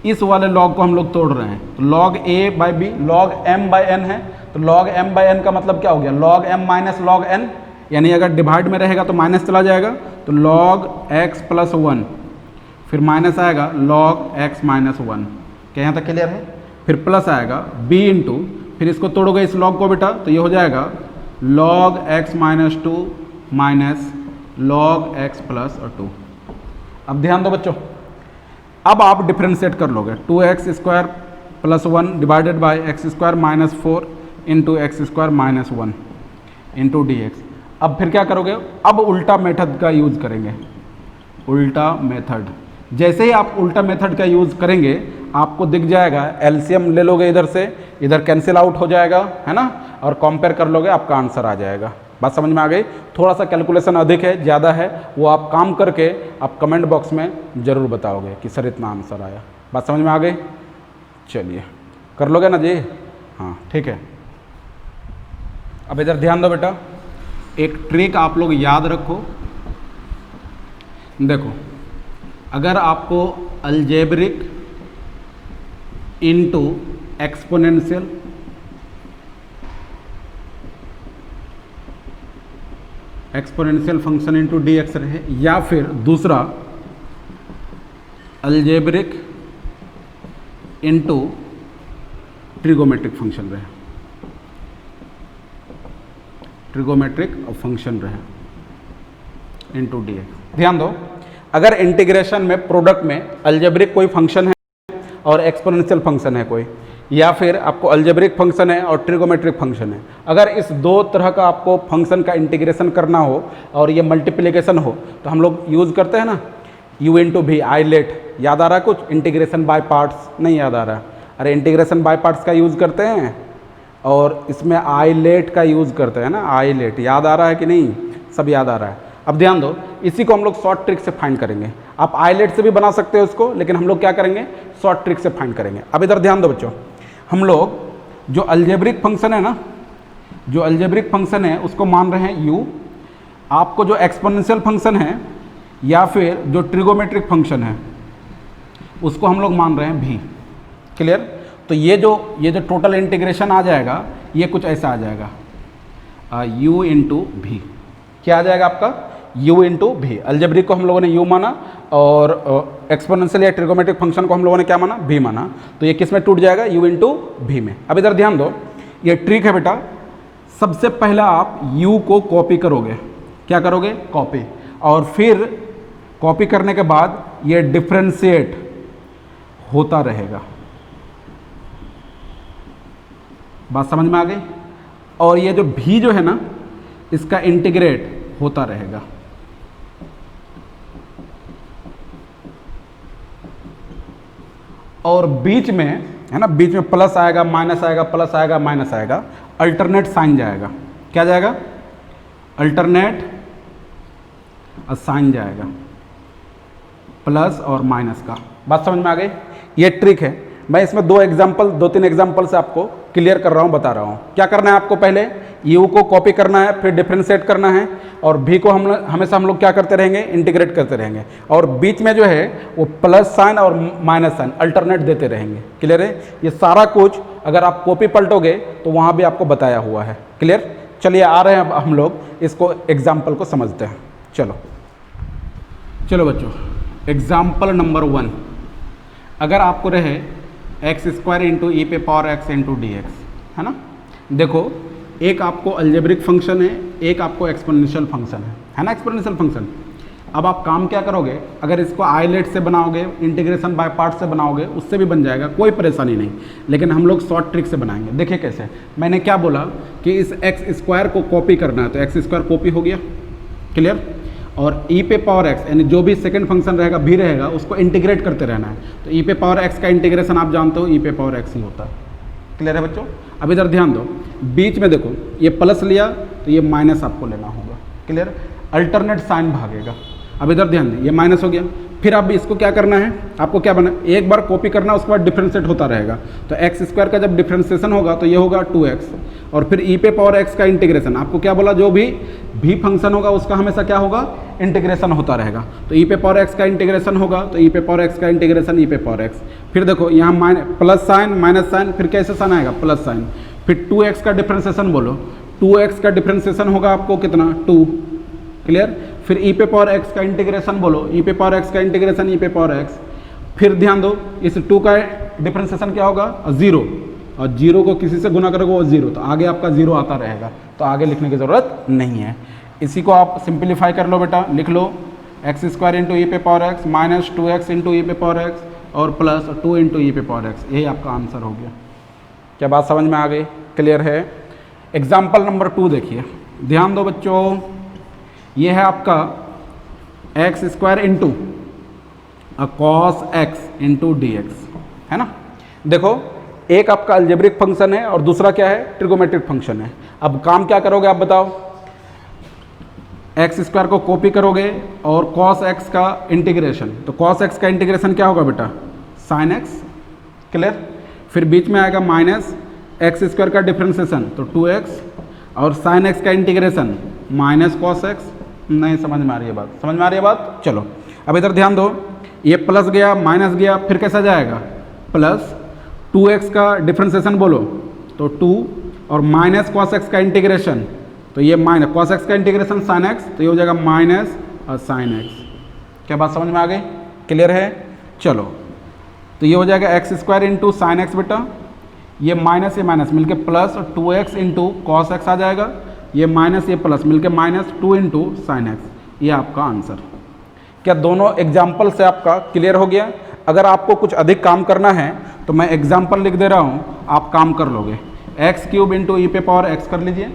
इस वाले log को हम लोग तोड़ रहे हैं, तो log a/b log m/n है, तो log m/n का मतलब क्या हो गया, log m - log n, यानी अगर डिवाइड में रहेगा तो माइनस चला जाएगा, तो log x + 1 फिर माइनस आएगा log x - 1। क्या यहाँ तक क्लियर है? फिर प्लस आएगा b इंटू, फिर इसको तोड़ोगे इस log को बेटा, तो ये हो जाएगा log x - 2 minus log x + 2। अब ध्यान दो बच्चों, अब आप डिफ्रेंशिएट कर लोगे, 2x² + 1 divided by x² - 4 into x² - 1 into dx। अब फिर क्या करोगे, अब उल्टा मेथड का यूज़ करेंगे, उल्टा मेथड। जैसे ही आप उल्टा मेथड का यूज़ करेंगे आपको दिख जाएगा, एलसीएम ले लोगे इधर से, इधर कैंसिल आउट हो जाएगा, है ना, और कंपेयर कर लोगे, आपका आंसर आ जाएगा। बात समझ में आ गई? थोड़ा सा कैलकुलेशन अधिक है, ज़्यादा है, वो आप काम करके आप कमेंट बॉक्स में ज़रूर बताओगे कि सर इतना आंसर आया। बात समझ में आ गई? चलिए कर लोगे ना जी? हाँ ठीक है। अब इधर ध्यान दो बेटा, एक ट्रिक आप लोग याद रखो, देखो अगर आपको algebraic into exponential function into dx रहे, या फिर दूसरा अलजेब्रिक इंटू ट्रिगोमेट्रिक फंक्शन रहे, ट्रिगोमेट्रिक फंक्शन रहे इंटू dx। ध्यान दो, अगर इंटीग्रेशन में प्रोडक्ट में अलजेब्रिक कोई फंक्शन है और एक्सपोनेंशियल फंक्शन है कोई, या फिर आपको अलजेब्रिक फंक्शन है और ट्रिगोमेट्रिक फंक्शन है, अगर इस दो तरह का आपको फंक्शन का इंटीग्रेशन करना हो और ये मल्टीप्लिकेशन हो, तो हम लोग यूज़ करते हैं ना u इंटू भी आईलेट। याद आ रहा है कुछ? इंटीग्रेशन बाय पार्ट्स नहीं याद आ रहा? अरे इंटीग्रेशन बाय पार्ट्स का यूज़ करते हैं, और इसमें आईलेट का यूज़ करते हैं ना, आईलेट याद आ रहा है कि नहीं, सब याद आ रहा है। अब ध्यान दो, इसी को हम लोग शॉर्ट ट्रिक से फाइंड करेंगे। आप आईलेट से भी बना सकते हो उसको, लेकिन हम लोग क्या करेंगे, शॉर्ट ट्रिक से फाइंड करेंगे। अब इधर ध्यान दो बच्चों, हम लोग जो अलजेब्रिक फंक्शन है ना, जो अलजेब्रिक फंक्शन है उसको मान रहे हैं u। आपको जो एक्सपोनेंशियल फंक्शन है या फिर जो ट्रिगोमेट्रिक फंक्शन है उसको हम लोग मान रहे हैं v। क्लियर? तो ये जो टोटल इंटीग्रेशन आ जाएगा ये कुछ ऐसा आ जाएगा u इंटू भी। क्या आ जाएगा आपका, u इंटू भी। अलजेब्रिक को हम लोगों ने u माना और एक्सपोनेंशियल या ट्रिगोमेट्रिक फंक्शन को हम लोगों ने क्या माना, v माना। तो ये किस में टूट जाएगा, u इंटू भी में। अब इधर ध्यान दो, ये ट्रिक है बेटा। सबसे पहला आप u को कॉपी करोगे, क्या करोगे, कॉपी, और फिर कॉपी करने के बाद ये डिफ्रेंशिएट होता रहेगा। बात समझ में आ गई? और ये जो भी जो है ना, इसका इंटीग्रेट होता रहेगा। और बीच में है ना, बीच में प्लस आएगा, माइनस आएगा, प्लस आएगा, माइनस आएगा, अल्टरनेट साइन जाएगा। क्या जाएगा, अल्टरनेट साइन जाएगा, प्लस और माइनस का। बात समझ में आ गई? ये ट्रिक है। मैं इसमें दो तीन एग्जाम्पल से आपको क्लियर कर रहा हूँ, बता रहा हूँ। क्या करना है आपको, पहले u को कॉपी करना है, फिर डिफ्रेंशिएट करना है, और v को हमेशा हम लोग क्या करते रहेंगे, इंटीग्रेट करते रहेंगे, और बीच में जो है वो प्लस साइन और माइनस साइन अल्टरनेट देते रहेंगे। क्लियर है? ये सारा कुछ अगर आप कॉपी पलटोगे तो वहाँ भी आपको बताया हुआ है। क्लियर? चलिए आ रहे हैं अब हम लोग इसको एग्जाम्पल को समझते हैं। चलो बच्चों, एग्जाम्पल नंबर 1। अगर आपको रहे एक्स स्क्वायर इंटू ई पे power x into d x, है ना। देखो, एक आपको अलजेब्रिक फंक्शन है, एक आपको एक्सपोनेंशियल फंक्शन है ना, एक्सपोनेंशियल फंक्शन। अब आप काम क्या करोगे, अगर इसको आईलेट से बनाओगे, इंटीग्रेशन बाय पार्ट से बनाओगे, उससे भी बन जाएगा, कोई परेशानी नहीं। लेकिन हम लोग शॉर्ट ट्रिक से बनाएंगे। देखिए कैसे, मैंने क्या बोला कि इस एक्स स्क्वायर को कॉपी करना है, तो एक्स स्क्वायर कॉपी हो गया। क्लियर? और ई पे पावर एक्स यानी जो भी सेकंड फंक्शन रहेगा भी रहेगा, उसको इंटीग्रेट करते रहना है। तो ई पे पावर एक्स का इंटीग्रेशन आप जानते हो, ई पे पावर एक्स ही होता है। क्लियर है बच्चों? अब इधर ध्यान दो, बीच में देखो ये प्लस लिया तो ये माइनस आपको लेना होगा। क्लियर? अल्टरनेट साइन भागेगा। अब इधर ध्यान दें, ये माइनस हो गया। फिर अब इसको क्या करना है, आपको क्या बना, एक बार कॉपी करना, उसके बाद डिफ्रेंशिएट होता रहेगा। तो एक्स स्क्वायर का जब डिफ्रेंशिएशन होगा तो ये होगा 2x, और फिर ई पे पावर एक्स का इंटीग्रेशन। आपको क्या बोला, जो भी फंक्शन होगा उसका हमेशा क्या होगा, इंटीग्रेशन होता रहेगा। तो ई पे पावर एक्स का इंटीग्रेशन होगा, तो ई पे पावर एक्स का इंटीग्रेशन ई पे पावर एक्स। फिर देखो यहाँ प्लस साइन, माइनस साइन, फिर कैसे साइन आएगा, प्लस साइन। फिर 2x का डिफ्रेंशिएशन बोलो, 2x का डिफ्रेंशिएशन होगा आपको कितना, 2। क्लियर? फिर ई पे पावर एक्स का इंटीग्रेशन बोलो, ई पे पावर एक्स का इंटीग्रेशन ई पे पावर एक्स। फिर ध्यान दो, इस 2 का डिफ्रेंशिएशन क्या होगा, 0, और 0 को किसी से गुना करोगे वो 0, तो आगे आपका 0 आता रहेगा, तो आगे लिखने की ज़रूरत नहीं है। इसी को आप सिंप्लीफाई कर लो बेटा, लिख लो एक्स स्क्वायर इंटू ई पे power x minus 2x into e पे पावर एक्स और प्लस 2 इंटू ई पे पावर एक्स। यही आपका आंसर हो गया। क्या बात समझ में आ गई? क्लियर है? एग्जाम्पल नंबर 2 देखिए, ध्यान दो बच्चों। ये है आपका x square into cos x into d x, है ना। देखो, एक आपका अलजेब्रिक फंक्शन है और दूसरा क्या है, ट्रिगोमेट्रिक फंक्शन है। अब काम क्या करोगे आप बताओ, एक्स स्क्वायर को कॉपी करोगे और कॉस एक्स का इंटीग्रेशन। तो कॉस एक्स का इंटीग्रेशन क्या होगा बेटा, साइन एक्स। क्लियर? फिर बीच में आएगा माइनस एक्स स्क्वायर का डिफ्रेंशिएशन, तो 2x, और साइन एक्स का इंटीग्रेशन माइनस कॉस एक्स। नहीं समझ में आ रही है बात? समझ में आ रही है बात? चलो अब इधर ध्यान दो, ये प्लस गया, माइनस गया, फिर कैसा जाएगा, प्लस 2x का डिफ्रेंशिएशन बोलो तो 2, और माइनस कॉस एक्स का इंटीग्रेशन, तो ये माइनस कॉस एक्स का इंटीग्रेशन साइन एक्स, तो ये हो जाएगा माइनस और साइन एक्स। क्या बात समझ में आ गई? क्लियर है? चलो, तो ये हो जाएगा x square into sine x बेटा, ये माइनस ये माइनस मिलके plus 2x into cos x आ जाएगा, ये माइनस ये प्लस मिलके माइनस 2 इंटू साइन एक्स। ये आपका आंसर। क्या दोनों एग्जाम्पल से आपका क्लियर हो गया? अगर आपको कुछ अधिक काम करना है तो मैं एग्जाम्पल लिख दे रहा हूँ, आप काम कर लोगे। एक्स क्यूब इंटू ई पे पावर एक्स कर लीजिए।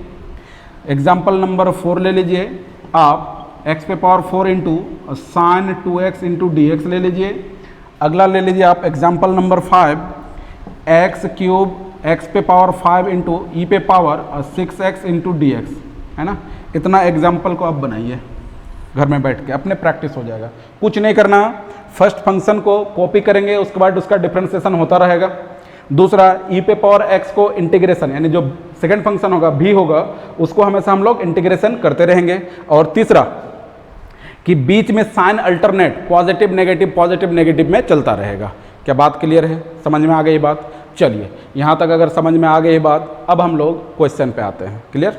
एग्जाम्पल नंबर 4 ले लीजिए आप, एक्स पे power 4 into sine 2x into d x ले लीजिए। अगला ले लीजिए आप example number 5, x cube x पे पावर 5 इंटू ई पे power 6x into d x, है ना। इतना एग्जाम्पल को आप बनाइए घर में बैठ के, अपने प्रैक्टिस हो जाएगा। कुछ नहीं करना, फर्स्ट फंक्शन को कॉपी करेंगे, उसके बाद उसका डिफरेंशिएशन होता रहेगा। दूसरा ई पे पावर एक्स को इंटीग्रेशन, यानी जो सेकंड फंक्शन होगा भी होगा, उसको हमेशा हम लोग इंटीग्रेशन करते रहेंगे। और तीसरा कि बीच में साइन अल्टरनेट पॉजिटिव नेगेटिव में चलता रहेगा। क्या बात क्लियर है? समझ में आ गई बात? चलिए यहाँ तक अगर समझ में आ गई बात, अब हम लोग क्वेश्चन पे आते हैं। क्लियर?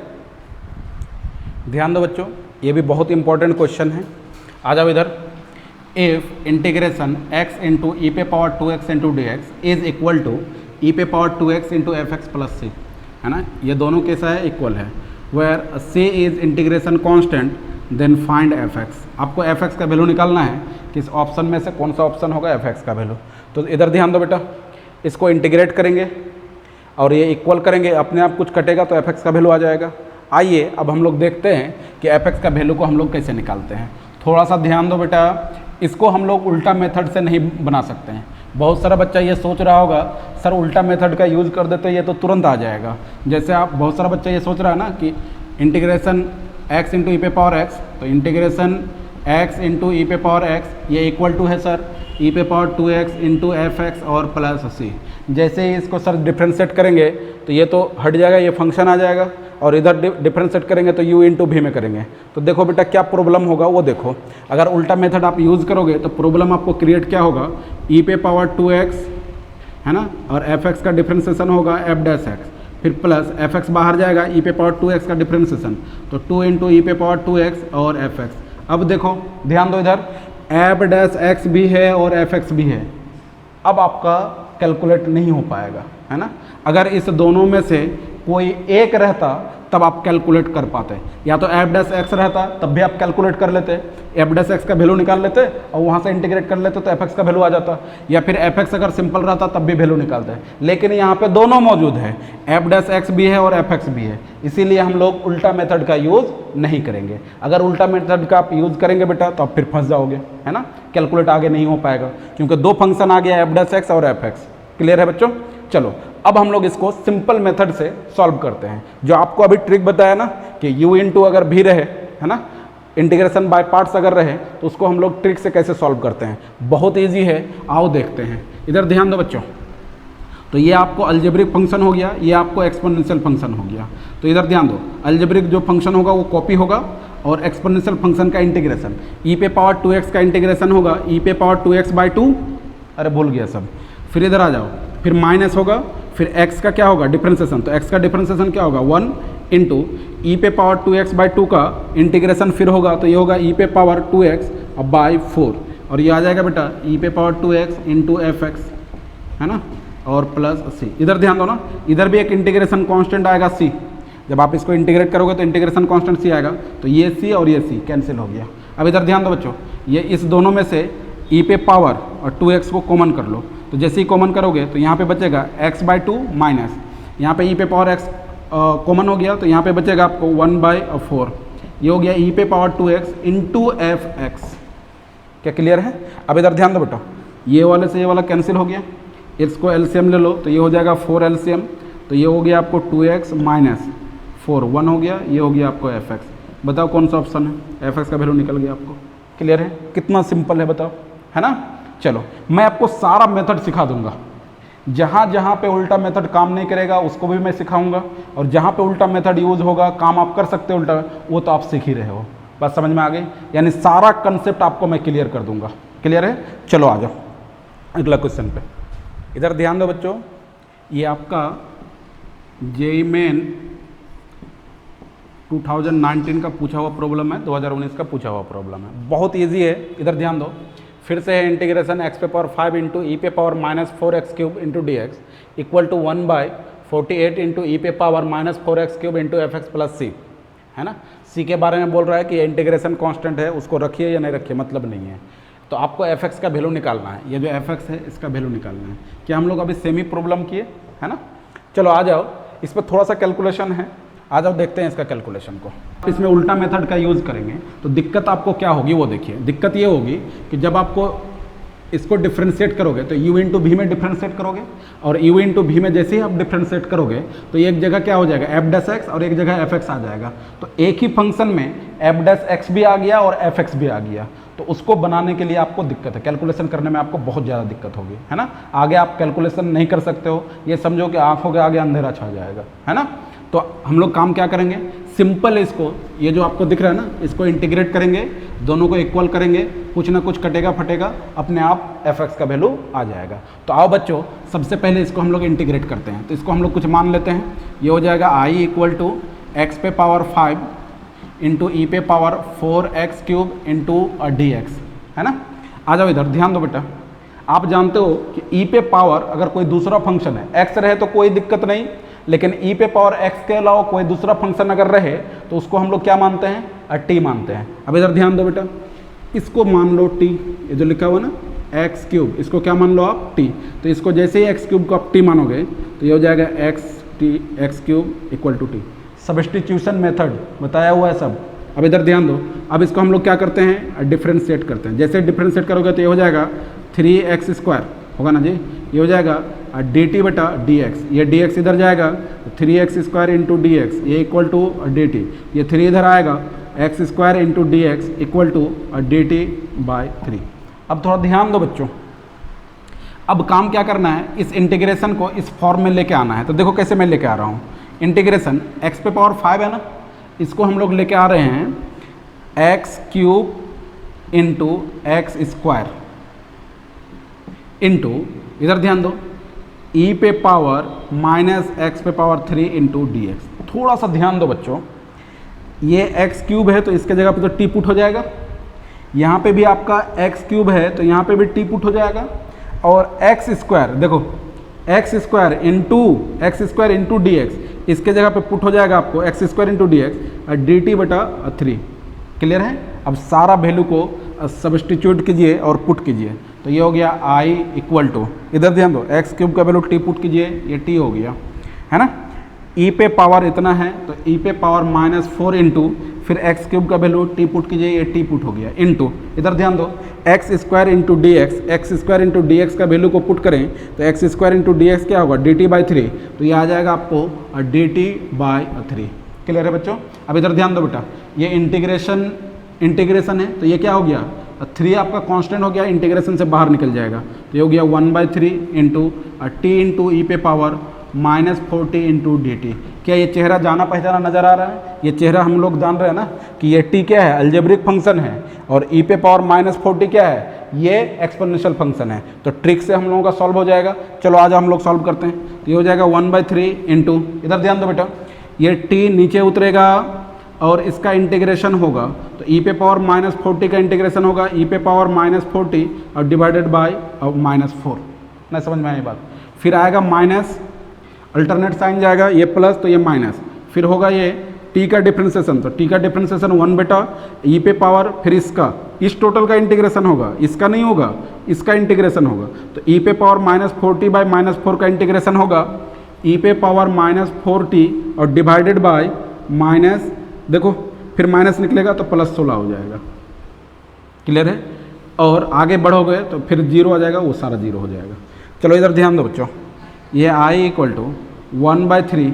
ध्यान दो बच्चों, ये भी बहुत इंपॉर्टेंट क्वेश्चन है। आ जाओ इधर। If integration x into e पे power 2x into d x is equal to e पे power 2x into f x plus c, है ना, ये दोनों कैसा है? इक्वल है। Where c is integration constant then find f x. आपको एफ एक्स का वैल्यू निकालना है, किस ऑप्शन में से कौन सा ऑप्शन होगा एफ एक्स का वैल्यू। तो इधर ध्यान दो बेटा, इसको इंटीग्रेट करेंगे और ये इक्वल करेंगे, अपने आप कुछ कटेगा तो एफ एक्स का वैल्यू आ जाएगा। आइए अब हम लोग देखते हैं कि एफ एक्स का वैल्यू को हम लोग कैसे निकालते हैं। थोड़ा सा ध्यान दो बेटा, इसको हम लोग उल्टा मेथड से नहीं बना सकते हैं। बहुत सारा बच्चा ये सोच रहा होगा सर उल्टा मेथड का यूज़ कर देते ये तो तुरंत आ जाएगा। जैसे आप, बहुत सारा बच्चा ये सोच रहा है ना कि इंटीग्रेशन x इंटू ई पे पावर x, तो इंटीग्रेशन x इंटू ई पे पावर x ये इक्वल टू है सर ई पे power 2x into f x और प्लस सी। जैसे ही इसको सर डिफ्रेंशिएट करेंगे तो ये तो हट जाएगा, ये फंक्शन आ जाएगा, और इधर डिफ्रेंशिएट करेंगे तो u इंटू भी में करेंगे। तो देखो बेटा क्या प्रॉब्लम होगा वो देखो। अगर उल्टा मेथड आप यूज़ करोगे तो प्रॉब्लम आपको क्रिएट क्या होगा? ई पे पावर 2x, है ना, और एफ एक्स का डिफ्रेंशिएशन होगा एफ डैश एक्स, फिर प्लस एफ एक्स बाहर जाएगा, ई पे पावर 2x का डिफ्रेंशिएशन, तो 2 इंटू ई पे पावर 2x और एफ एक्स। अब देखो ध्यान दो, इधर एफ डैश एक्स भी है और एफ एक्स भी है। अब आपका कैलकुलेट नहीं हो पाएगा, है ना। अगर इस दोनों में से कोई एक रहता तब आप कैलकुलेट कर पाते, या तो एफ डैश एक्स रहता तब भी आप कैलकुलेट कर लेते, एफ डैश एक्स का वैल्यू निकाल लेते और वहाँ से इंटीग्रेट कर लेते तो एफ एक्स का वैल्यू आ जाता, या फिर एफ एक्स अगर सिंपल रहता तब भी वैल्यू निकालते। लेकिन यहाँ पे दोनों मौजूद है, एफ डैश एक्स भी है और एफ एक्स भी है, इसीलिए हम लोग उल्टा मेथड का यूज़ नहीं करेंगे। अगर उल्टा मेथड का आप यूज़ करेंगे बेटा तो आप फिर फंस जाओगे, है ना, कैलकुलेट आगे नहीं हो पाएगा, क्योंकि दो फंक्शन आ गया एफ डैश एक्स और एफ एक्स। क्लियर है बच्चों? चलो अब हम लोग इसको सिंपल मेथड से सॉल्व करते हैं। जो आपको अभी ट्रिक बताया ना कि u इंटू अगर भी रहे, है ना, इंटीग्रेशन बाय पार्ट्स अगर रहे, तो उसको हम लोग ट्रिक से कैसे सॉल्व करते हैं। बहुत इजी है, आओ देखते हैं। इधर ध्यान दो बच्चों, तो ये आपको अलजेब्रिक फंक्शन हो गया, ये आपको एक्सपोनेंशियल फंक्शन हो गया। तो इधर ध्यान दो, अलजेब्रिक जो फंक्शन होगा वो कॉपी होगा और एक्सपोनेंशियल फंक्शन का इंटीग्रेशन ई पे पावर 2x का इंटीग्रेशन होगा ई पे पावर 2x बाई 2, अरे भूल गया सब। फिर इधर आ जाओ, फिर माइनस होगा, फिर x का क्या होगा? डिफरेंशिएशन, तो x का डिफरेंशिएशन क्या होगा? 1 इंटू ई पे पावर 2x बाई 2 का इंटीग्रेशन फिर होगा, तो ये होगा ई पे पावर 2x बाई 4, और ये आ जाएगा बेटा ई पे power 2x into f x, है ना, और प्लस सी। इधर ध्यान दो ना, इधर भी एक इंटीग्रेशन कांस्टेंट आएगा c। जब आप इसको इंटीग्रेट करोगे तो इंटीग्रेशन कांस्टेंट c आएगा, तो ये c और ये c कैंसिल हो गया। अब इधर ध्यान दो बच्चों, ये इस दोनों में से ई पे पावर और 2x को कॉमन कर लो, तो जैसे ही कॉमन करोगे तो यहाँ पे बचेगा x बाई 2 माइनस, यहाँ पे ई पे पावर x कॉमन हो गया, तो यहाँ पे बचेगा आपको 1 बाई 4, ये हो गया ई पे power 2x into f x. क्या क्लियर है? अब इधर ध्यान दो बेटा, ये वाले से ये वाला कैंसिल हो गया, इसको एलसीएम ले लो तो ये हो जाएगा 4 एलसीएम, तो ये हो गया आपको 2x माइनस 4, 1 हो गया, ये हो गया आपको एफ एक्स। बताओ कौन सा ऑप्शन है? एफ एक्स का वैल्यू निकल गया आपको। क्लियर है? कितना सिंपल है बताओ, है ना। चलो मैं आपको सारा मेथड सिखा दूंगा, जहाँ जहाँ पे उल्टा मेथड काम नहीं करेगा उसको भी मैं सिखाऊंगा, और जहाँ पे उल्टा मेथड यूज़ होगा, काम आप कर सकते हो उल्टा, वो तो आप सीख ही रहे हो। बस समझ में आ गई? यानी सारा कंसेप्ट आपको मैं क्लियर कर दूंगा। क्लियर है? चलो आ जाओ अगला क्वेश्चन पे। इधर ध्यान दो बच्चों, ये आपका जेईई मेन 2019 का पूछा हुआ प्रॉब्लम है, 2019 का पूछा हुआ प्रॉब्लम है, बहुत ईजी है। इधर ध्यान दो, फिर से है इंटीग्रेशन x पे पावर 5 इंटू ई पे power minus 4x cube into d x equal to 1 by 48 into e पे power minus 4x cube into f x plus c, है ना। सी के बारे में बोल रहा है कि इंटीग्रेशन कांस्टेंट है, उसको रखिए या नहीं रखिए मतलब नहीं है। तो आपको एफ एक्स का वैल्यू निकालना है, ये जो एफ एक्स है इसका वैल्यू निकालना है। क्या हम लोग अभी सेमी प्रॉब्लम किए, है ना। चलो आ जाओ, इस पर थोड़ा सा कैलकुलेशन है, आ जाओ देखते हैं इसका कैलकुलेशन को। इसमें उल्टा मेथड का यूज़ करेंगे तो दिक्कत आपको क्या होगी वो देखिए। दिक्कत ये होगी कि जब आपको इसको डिफ्रेंशिएट करोगे तो u इंटू भी में डिफ्रेंशिएट करोगे, और u इंटू भी में जैसे ही आप डिफ्रेंशिएट करोगे तो एक जगह क्या हो जाएगा एफ डैश एक्स और एक जगह एफ एक्स आ जाएगा। तो एक ही फंक्शन में एफ डैश एक्स भी आ गया और एफ एक्स भी आ गया, तो उसको बनाने के लिए आपको दिक्कत है, कैलकुलेशन करने में आपको बहुत ज़्यादा दिक्कत होगी, है ना। आगे आप कैलकुलेशन नहीं कर सकते हो, ये समझो कि आंखों के आगे अंधेरा छा जाएगा, है ना। तो हम लोग काम क्या करेंगे, सिंपल इसको, ये जो आपको दिख रहा है ना, इसको इंटीग्रेट करेंगे, दोनों को इक्वल करेंगे, कुछ ना कुछ कटेगा फटेगा, अपने आप एफ एक्स का वैल्यू आ जाएगा। तो आओ बच्चों, सबसे पहले इसको हम लोग इंटीग्रेट करते हैं। तो इसको हम लोग कुछ मान लेते हैं, ये हो जाएगा आई इक्वल टू एक्स पे पावर 5 इंटू ई पे power 4x cube into d x, है ना। आ जाओ इधर, ध्यान दो बेटा, आप जानते हो कि ई पे पावर अगर कोई दूसरा फंक्शन है, एक्स रहे तो कोई दिक्कत नहीं, लेकिन ई पे पावर एक्स के अलावा कोई दूसरा फंक्शन अगर रहे तो उसको हम लोग क्या मानते हैं, टी मानते हैं। अब इधर ध्यान दो बेटा, इसको मान लो टी, ये जो लिखा हुआ ना एक्स क्यूब, इसको क्या मान लो आप, टी। तो इसको जैसे ही एक्स क्यूब को आप टी मानोगे तो ये हो जाएगा x cube equal to t. Substitution method बताया हुआ है सब। अब इधर ध्यान दो, अब इसको हम लोग क्या करते हैं, डिफ्रेंशिएट करते हैं। जैसे डिफ्रेंशिएट करोगे तो ये हो जाएगा 3x² होगा ना जी, ये हो जाएगा डी टी बटा डी एक्स, ये डी एक्स इधर जाएगा तो 3x² इंटू डी एक्स, ये इक्वल टू डी टी, ये 3 इधर आएगा, x² into d x equal to d t by 3। अब थोड़ा ध्यान दो बच्चों, अब काम क्या करना है, इस इंटीग्रेशन को इस फॉर्म में लेके आना है। तो देखो कैसे मैं लेके आ रहा हूँ, इंटीग्रेशन x पे पावर 5 है ना, इसको हम लोग लेके आ रहे हैं x cube into x² into, इधर ध्यान दो, ई पे पावर माइनस एक्स पे पावर 3 इंटू डी एक्स। थोड़ा सा ध्यान दो बच्चों, ये एक्स क्यूब है तो इसके जगह पे तो टी पुट हो जाएगा, यहाँ पे भी आपका एक्स क्यूब है तो यहाँ पे भी टी पुट हो जाएगा, और x² देखो x² इंटू डी एक्स, इसके जगह पे पुट हो जाएगा आपको x² into d x D t बटा 3। क्लियर है। अब सारा वैल्यू को सब्स्टिट्यूट कीजिए और पुट कीजिए, तो ये हो गया i इक्वल टू, इधर ध्यान दो, एक्स क्यूब का वैल्यू टी पुट कीजिए, ये टी हो गया, है ना। ई पे पावर इतना है तो ई पे पावर -4 इंटू, फिर एक्स क्यूब का वैल्यू टी पुट कीजिए, ये टी पुट हो गया, इंटू, इधर ध्यान दो, x² into d x into d x का वैल्यू को पुट करें तो x² इंटू डी एक्स क्या होगा, डी टी बाई 3, तो ये आ जाएगा आपको डी टी बाई 3। क्लियर है बच्चों। अब इधर ध्यान दो बेटा, ये इंटीग्रेशन है तो ये क्या हो गया, 3 आपका कांस्टेंट हो गया, इंटीग्रेशन से बाहर निकल जाएगा, तो ये हो गया 1/3 इंटू टी इंटू ई पे पावर -40 इंटू डी टी। क्या ये चेहरा जाना पहचाना नजर आ रहा है, ये चेहरा हम लोग जान रहे हैं ना कि ये टी क्या है, अलजेब्रिक फंक्शन है, और ई पे पावर -40 क्या है, ये एक्सपोनेंशियल फंक्शन है। तो ट्रिक से हम लोगों का सॉल्व हो जाएगा। चलो आज हम लोग सॉल्व करते हैं। तो ये हो जाएगा 1/3 इंटू, इधर ध्यान दो बेटा, ये टी नीचे उतरेगा और इसका इंटीग्रेशन होगा, तो ई पे पावर -40 का इंटीग्रेशन होगा, ई पे पावर -40 और डिवाइडेड बाय -4। ना समझ में आई बात। फिर आएगा माइनस, अल्टरनेट साइन जाएगा, ये प्लस तो ये माइनस, फिर होगा ये टी का डिफ्रेंसिएशन, तो टी का डिफ्रेंसिएशन 1 बेटा ई पे पावर, फिर इसका, इस टोटल का इंटीग्रेशन होगा, इसका नहीं होगा, इसका इंटीग्रेशन होगा, तो ई पे पावर -40 बाई -4 का इंटीग्रेशन होगा, ई पे पावर -40 और डिवाइडेड बाय माइनस, देखो फिर माइनस निकलेगा तो +16 हो जाएगा। क्लियर है। और आगे बढ़ोगे तो फिर 0 आ जाएगा, वो सारा 0 हो जाएगा। चलो इधर ध्यान दो बच्चों, ये i इक्वल टू 1/3,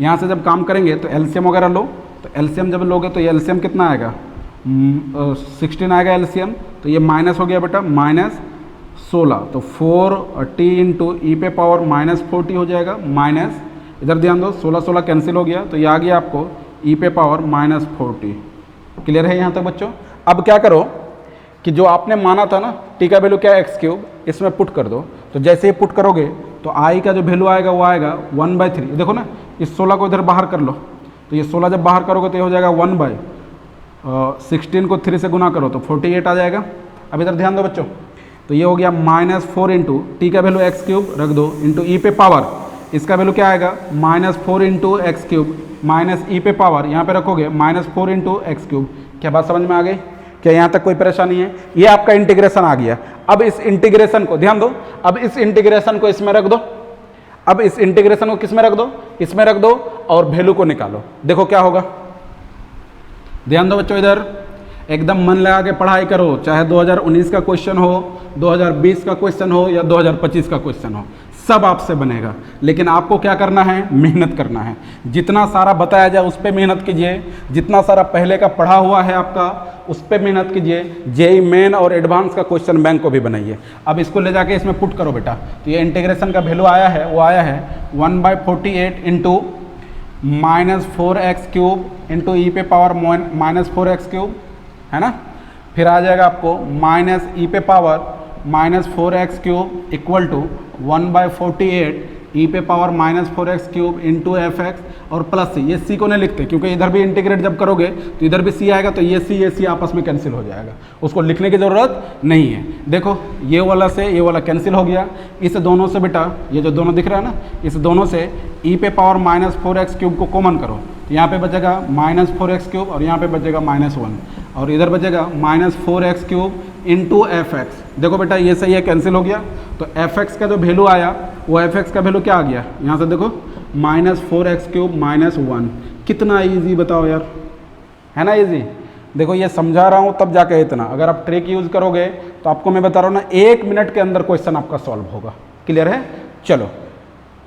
यहाँ से जब काम करेंगे तो एलसीएम वगैरह लो, तो एलसीएम जब लोगे तो ये एलसीएम कितना आएगा, 16 आएगा एलसीएम, तो ये माइनस हो गया बेटा -16, तो 4t इंटू ई पे पावर -40 हो जाएगा, माइनस, इधर ध्यान दो 16 कैंसिल हो गया, तो ये आ गया आपको ई पे पावर -40। क्लियर है यहाँ तक बच्चों। अब क्या करो कि जो आपने माना था ना टी का वैल्यू क्या है x³, इसमें पुट कर दो, तो जैसे ही पुट करोगे तो i का जो वैल्यू आएगा वो आएगा 1/3। देखो ना, इस 16 को इधर बाहर कर लो, तो ये 16 जब बाहर करोगे तो ये हो जाएगा 1/16 को 3 से गुना करो तो 48 आ जाएगा। अब इधर ध्यान दो बच्चों, तो ये हो गया -4 इंटू टी का वैल्यू x³ रख दो इंटू ई पे पावर, इसका वैल्यू क्या आएगा -4 इंटू x³ माइनस ई पे पावर, यहाँ पे रखोगे -4 इंटू x³। क्या बात समझ में आ गई? क्या यहाँ तक कोई परेशानी है? ये आपका इंटीग्रेशन आ गया। अब इस इंटीग्रेशन को ध्यान दो, अब इस इंटीग्रेशन को इसमें रख दो, अब इस इंटीग्रेशन को किसमें रख दो, इसमें रख दो और वैल्यू को निकालो। देखो क्या होगा, ध्यान दो बच्चों, इधर एकदम मन लगा के पढ़ाई करो, चाहे 2019 का क्वेश्चन हो, 2020 का क्वेश्चन हो या 2025 का क्वेश्चन हो, सब आपसे बनेगा। लेकिन आपको क्या करना है, मेहनत करना है। जितना सारा बताया जाए उस पर मेहनत कीजिए, जितना सारा पहले का पढ़ा हुआ है आपका उस पर मेहनत कीजिए। जेई मेन और एडवांस का क्वेश्चन बैंक को भी बनाइए। अब इसको ले जाके इसमें पुट करो बेटा, तो ये इंटीग्रेशन का वैल्यू आया है, वो आया है 1/48 इंटू -4x³ इंटू ई पे पावर -4x³ है ना। फिर आ जाएगा आपको -e पे पावर -4x³ इक्वल टू 1/48 ई पे पावर -4x³ इंटू fx और प्लस सी। ये सी को नहीं लिखते क्योंकि इधर भी इंटीग्रेट जब करोगे तो इधर भी सी आएगा, तो ये सी आपस में कैंसिल हो जाएगा, उसको लिखने की ज़रूरत नहीं है। देखो ये वाला से ये वाला कैंसिल हो गया, इस दोनों से बेटा ये जो दोनों दिख रहा है ना, इस दोनों से ई पे पावर -4x³ को कॉमन करो, तो यहाँ पे बचेगा -4x³ और यहाँ पे बचेगा -1 और इधर बचेगा -4x³ इंटू fx। देखो बेटा ये सही है, कैंसिल हो गया, तो fx का जो वैल्यू आया वो fx का वैल्यू क्या आ गया, यहाँ से देखो -4x³ -1। कितना इजी बताओ यार, है ना इजी। देखो ये समझा रहा हूँ तब जाके इतना, अगर आप ट्रिक यूज़ करोगे तो आपको मैं बता रहा हूँ ना 1 मिनट के अंदर क्वेश्चन आपका सॉल्व होगा। क्लियर है? चलो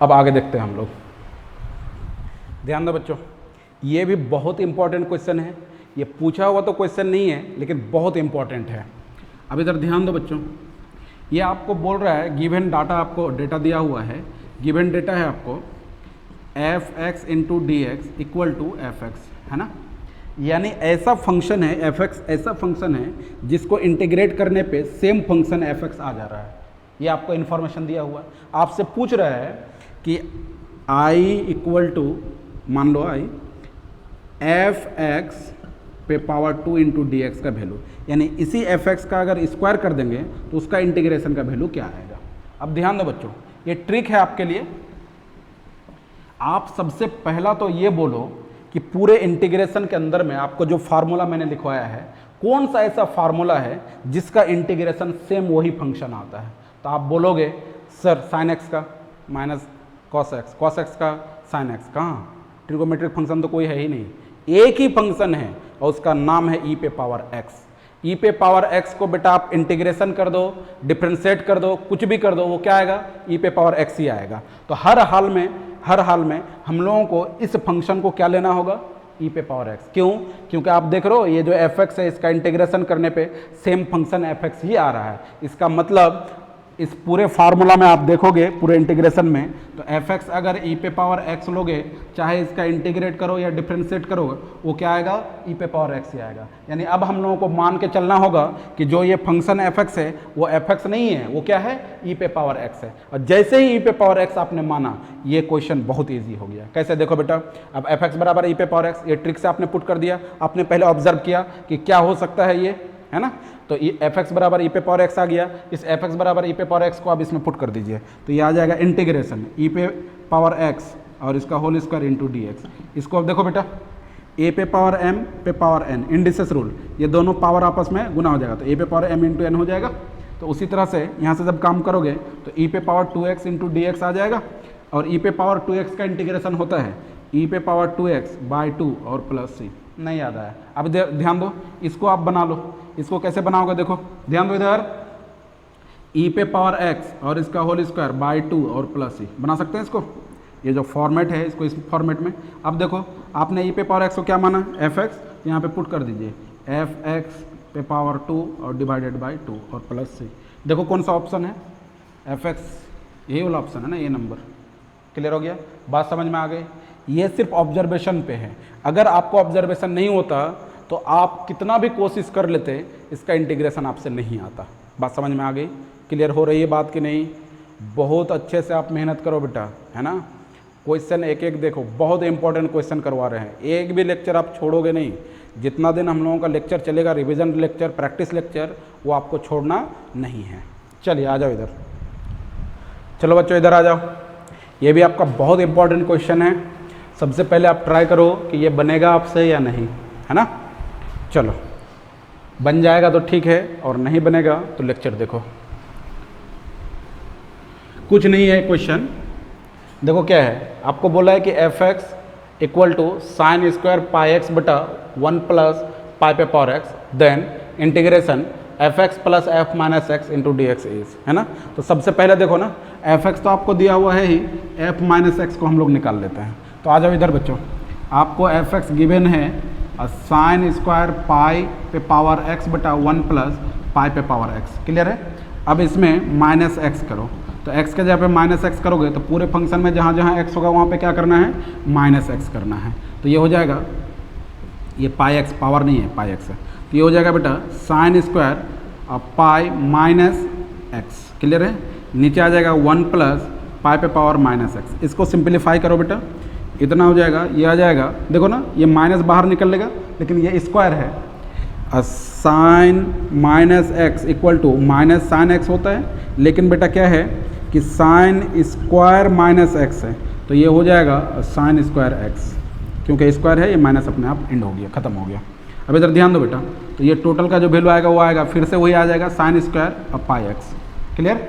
अब आगे देखते हैं हम लोग। ध्यान दो बच्चों, ये भी बहुत इंपॉर्टेंट क्वेश्चन है। ये पूछा हुआ तो क्वेश्चन नहीं है लेकिन बहुत इंपॉर्टेंट है। अब इधर ध्यान दो बच्चों, ये आपको बोल रहा है गिवन डाटा, आपको डेटा दिया हुआ है, गिवन डेटा है आपको fx into d x equal to fx, है ना। यानी ऐसा फंक्शन है fx, ऐसा फंक्शन है जिसको इंटीग्रेट करने पे सेम फंक्शन fx आ जा रहा है। ये आपको इन्फॉर्मेशन दिया हुआ है। आपसे पूछ रहा है कि i इक्वल टू, मान लो i fx पे पावर 2 इंटू डी एक्स का वैल्यू, यानी इसी fx का अगर स्क्वायर कर देंगे तो उसका इंटीग्रेशन का वैल्यू क्या आएगा। अब ध्यान दो बच्चों, ये ट्रिक है आपके लिए। आप सबसे पहला तो ये बोलो कि पूरे इंटीग्रेशन के अंदर में आपको जो फार्मूला मैंने लिखवाया है, कौन सा ऐसा फार्मूला है जिसका इंटीग्रेशन सेम वही फंक्शन आता है। तो आप बोलोगे सर साइन एक्स का minus cos x, cos x का साइन एक्स। कहाँ, ट्रिगोमेट्रिक फंक्शन तो कोई है ही नहीं, एक ही फंक्शन है और उसका नाम है ई पे पावर एक्स। ई पे पावर एक्स को बेटा आप इंटीग्रेशन कर दो, डिफ्रेंशिएट कर दो, कुछ भी कर दो, वो क्या आएगा, ई पे पावर एक्स ही आएगा। तो हर हाल में हम लोगों को इस फंक्शन को क्या लेना होगा, ई पे पावर एक्स। क्यों? क्योंकि आप देख रहे हो ये जो एफ एक्स है इसका इंटीग्रेशन करने पे सेम फंक्शन एफ एक्स ही आ रहा है। इसका मतलब इस पूरे फार्मूला में आप देखोगे पूरे इंटीग्रेशन में, तो एफ एक्स अगर ई पे पावर एक्स लोगे, चाहे इसका इंटीग्रेट करो या डिफ्रेंशिएट करो, वो क्या आएगा, ई पे पावर एक्स ही आएगा। यानी अब हम लोगों को मान के चलना होगा कि जो ये फंक्शन एफ एक्स है वो एफ एक्स नहीं है, वो क्या है, ई पे पावर एक्स है। और जैसे ही ई पे पावर एक्स आपने माना, ये क्वेश्चन बहुत ईजी हो गया। कैसे, देखो बेटा, अब एफ एक्स बराबर ई पे पावर एक्स, ये ट्रिक से आपने पुट कर दिया। आपने पहले ऑब्जर्व किया कि क्या हो सकता है ये, है ना। तो एफ एक्स बराबर ई पे पावर एक्स आ गया, इस एफ एक्स बराबर ई पे पावर एक्स को आप इसमें पुट कर दीजिए, तो ये आ जाएगा इंटीग्रेशन ई पे पावर एक्स और इसका whole square into d x. इसको अब देखो बेटा, ए पे पावर एम पे पावर एन, इंडिसेस रूल, ये दोनों पावर आपस में गुना हो जाएगा, तो ए पे पावर एम इंटू एन हो जाएगा। तो उसी तरह से यहाँ से जब काम करोगे तो ई पे power 2x into d x आ जाएगा, और ई पे पावर 2x का इंटीग्रेशन होता है ई पे पावर 2x बाई 2 और प्लस सी। नहीं याद आया, अब ध्यान दो, इसको आप बना लो। इसको कैसे बनाओगे, देखो ध्यान दो, इधर ई पे पावर एक्स और इसका होल स्क्वायर बाई 2 और प्लस सी बना सकते हैं इसको। ये जो फॉर्मेट है इसको इस फॉर्मेट में। अब देखो आपने ई पे पावर एक्स को क्या माना, एफ एक्स, यहाँ पे पुट कर दीजिए एफ एक्स पे पावर 2 और डिवाइडेड बाई 2 और प्लस सी। देखो कौन सा ऑप्शन है, एफ एक्स, यही वाला ऑप्शन है ना, ये नंबर। क्लियर हो गया, बात समझ में आ गई। ये सिर्फ ऑब्जर्वेशन पे है, अगर आपको ऑब्जर्वेशन नहीं होता तो आप कितना भी कोशिश कर लेते, इसका इंटीग्रेशन आपसे नहीं आता। बात समझ में आ गई, क्लियर हो रही है बात कि नहीं। बहुत अच्छे से आप मेहनत करो बेटा, है ना। क्वेश्चन एक एक देखो, बहुत इंपॉर्टेंट क्वेश्चन करवा रहे हैं, एक भी लेक्चर आप छोड़ोगे नहीं। जितना दिन हम लोगों का लेक्चर चलेगा, रिविजन लेक्चर, प्रैक्टिस लेक्चर, वो आपको छोड़ना नहीं है। चलिए आ जाओ इधर, चलो बच्चों इधर आ जाओ। ये भी आपका बहुत इंपॉर्टेंट क्वेश्चन है। सबसे पहले आप ट्राई करो कि ये बनेगा आपसे या नहीं, है ना। चलो बन जाएगा तो ठीक है, और नहीं बनेगा तो लेक्चर देखो। कुछ नहीं है क्वेश्चन, देखो क्या है, आपको बोला है कि f x equal to sine square pi x बटा 1 प्लस पाई पे power x, then integration f x plus f minus x into d x is, है ना। तो सबसे पहले देखो ना, एफ एक्स तो आपको दिया हुआ है ही, एफ माइनस एक्स को हम लोग निकाल लेते हैं। तो आ जाओ इधर बच्चों, आपको एफ एक्स गिवन है साइन स्क्वायर पाई पे पावर एक्स बटा 1 प्लस पाई पे पावर एक्स, क्लियर है। अब इसमें माइनस एक्स करो, तो x के जगह पे माइनस एक्स करोगे तो पूरे फंक्शन में जहाँ जहाँ x होगा वहाँ पे क्या करना है, माइनस एक्स करना है। तो ये हो जाएगा, ये पाई एक्स पावर नहीं है, पाई एक्स है, तो ये हो जाएगा बेटा sign square pi minus x, clear है। नीचे आ जाएगा 1 प्लस पाई पे पावर माइनस एक्स, इसको सिंप्लीफाई करो बेटा, इतना हो जाएगा, ये आ जाएगा, देखो ना ये माइनस बाहर निकल लेगा, लेकिन ये स्क्वायर है, sine minus x equal to minus sine x होता है, लेकिन बेटा क्या है कि साइन स्क्वायर माइनस एक्स है, तो ये हो जाएगा साइन स्क्वायर एक्स, क्योंकि स्क्वायर है, ये माइनस अपने आप एंड हो गया, खत्म हो गया। अब इधर ध्यान दो बेटा, तो ये टोटल का जो वैल्यू आएगा वो आएगा फिर से वही आ जाएगा साइन स्क्वायर अब पाई एक्स, क्लियर।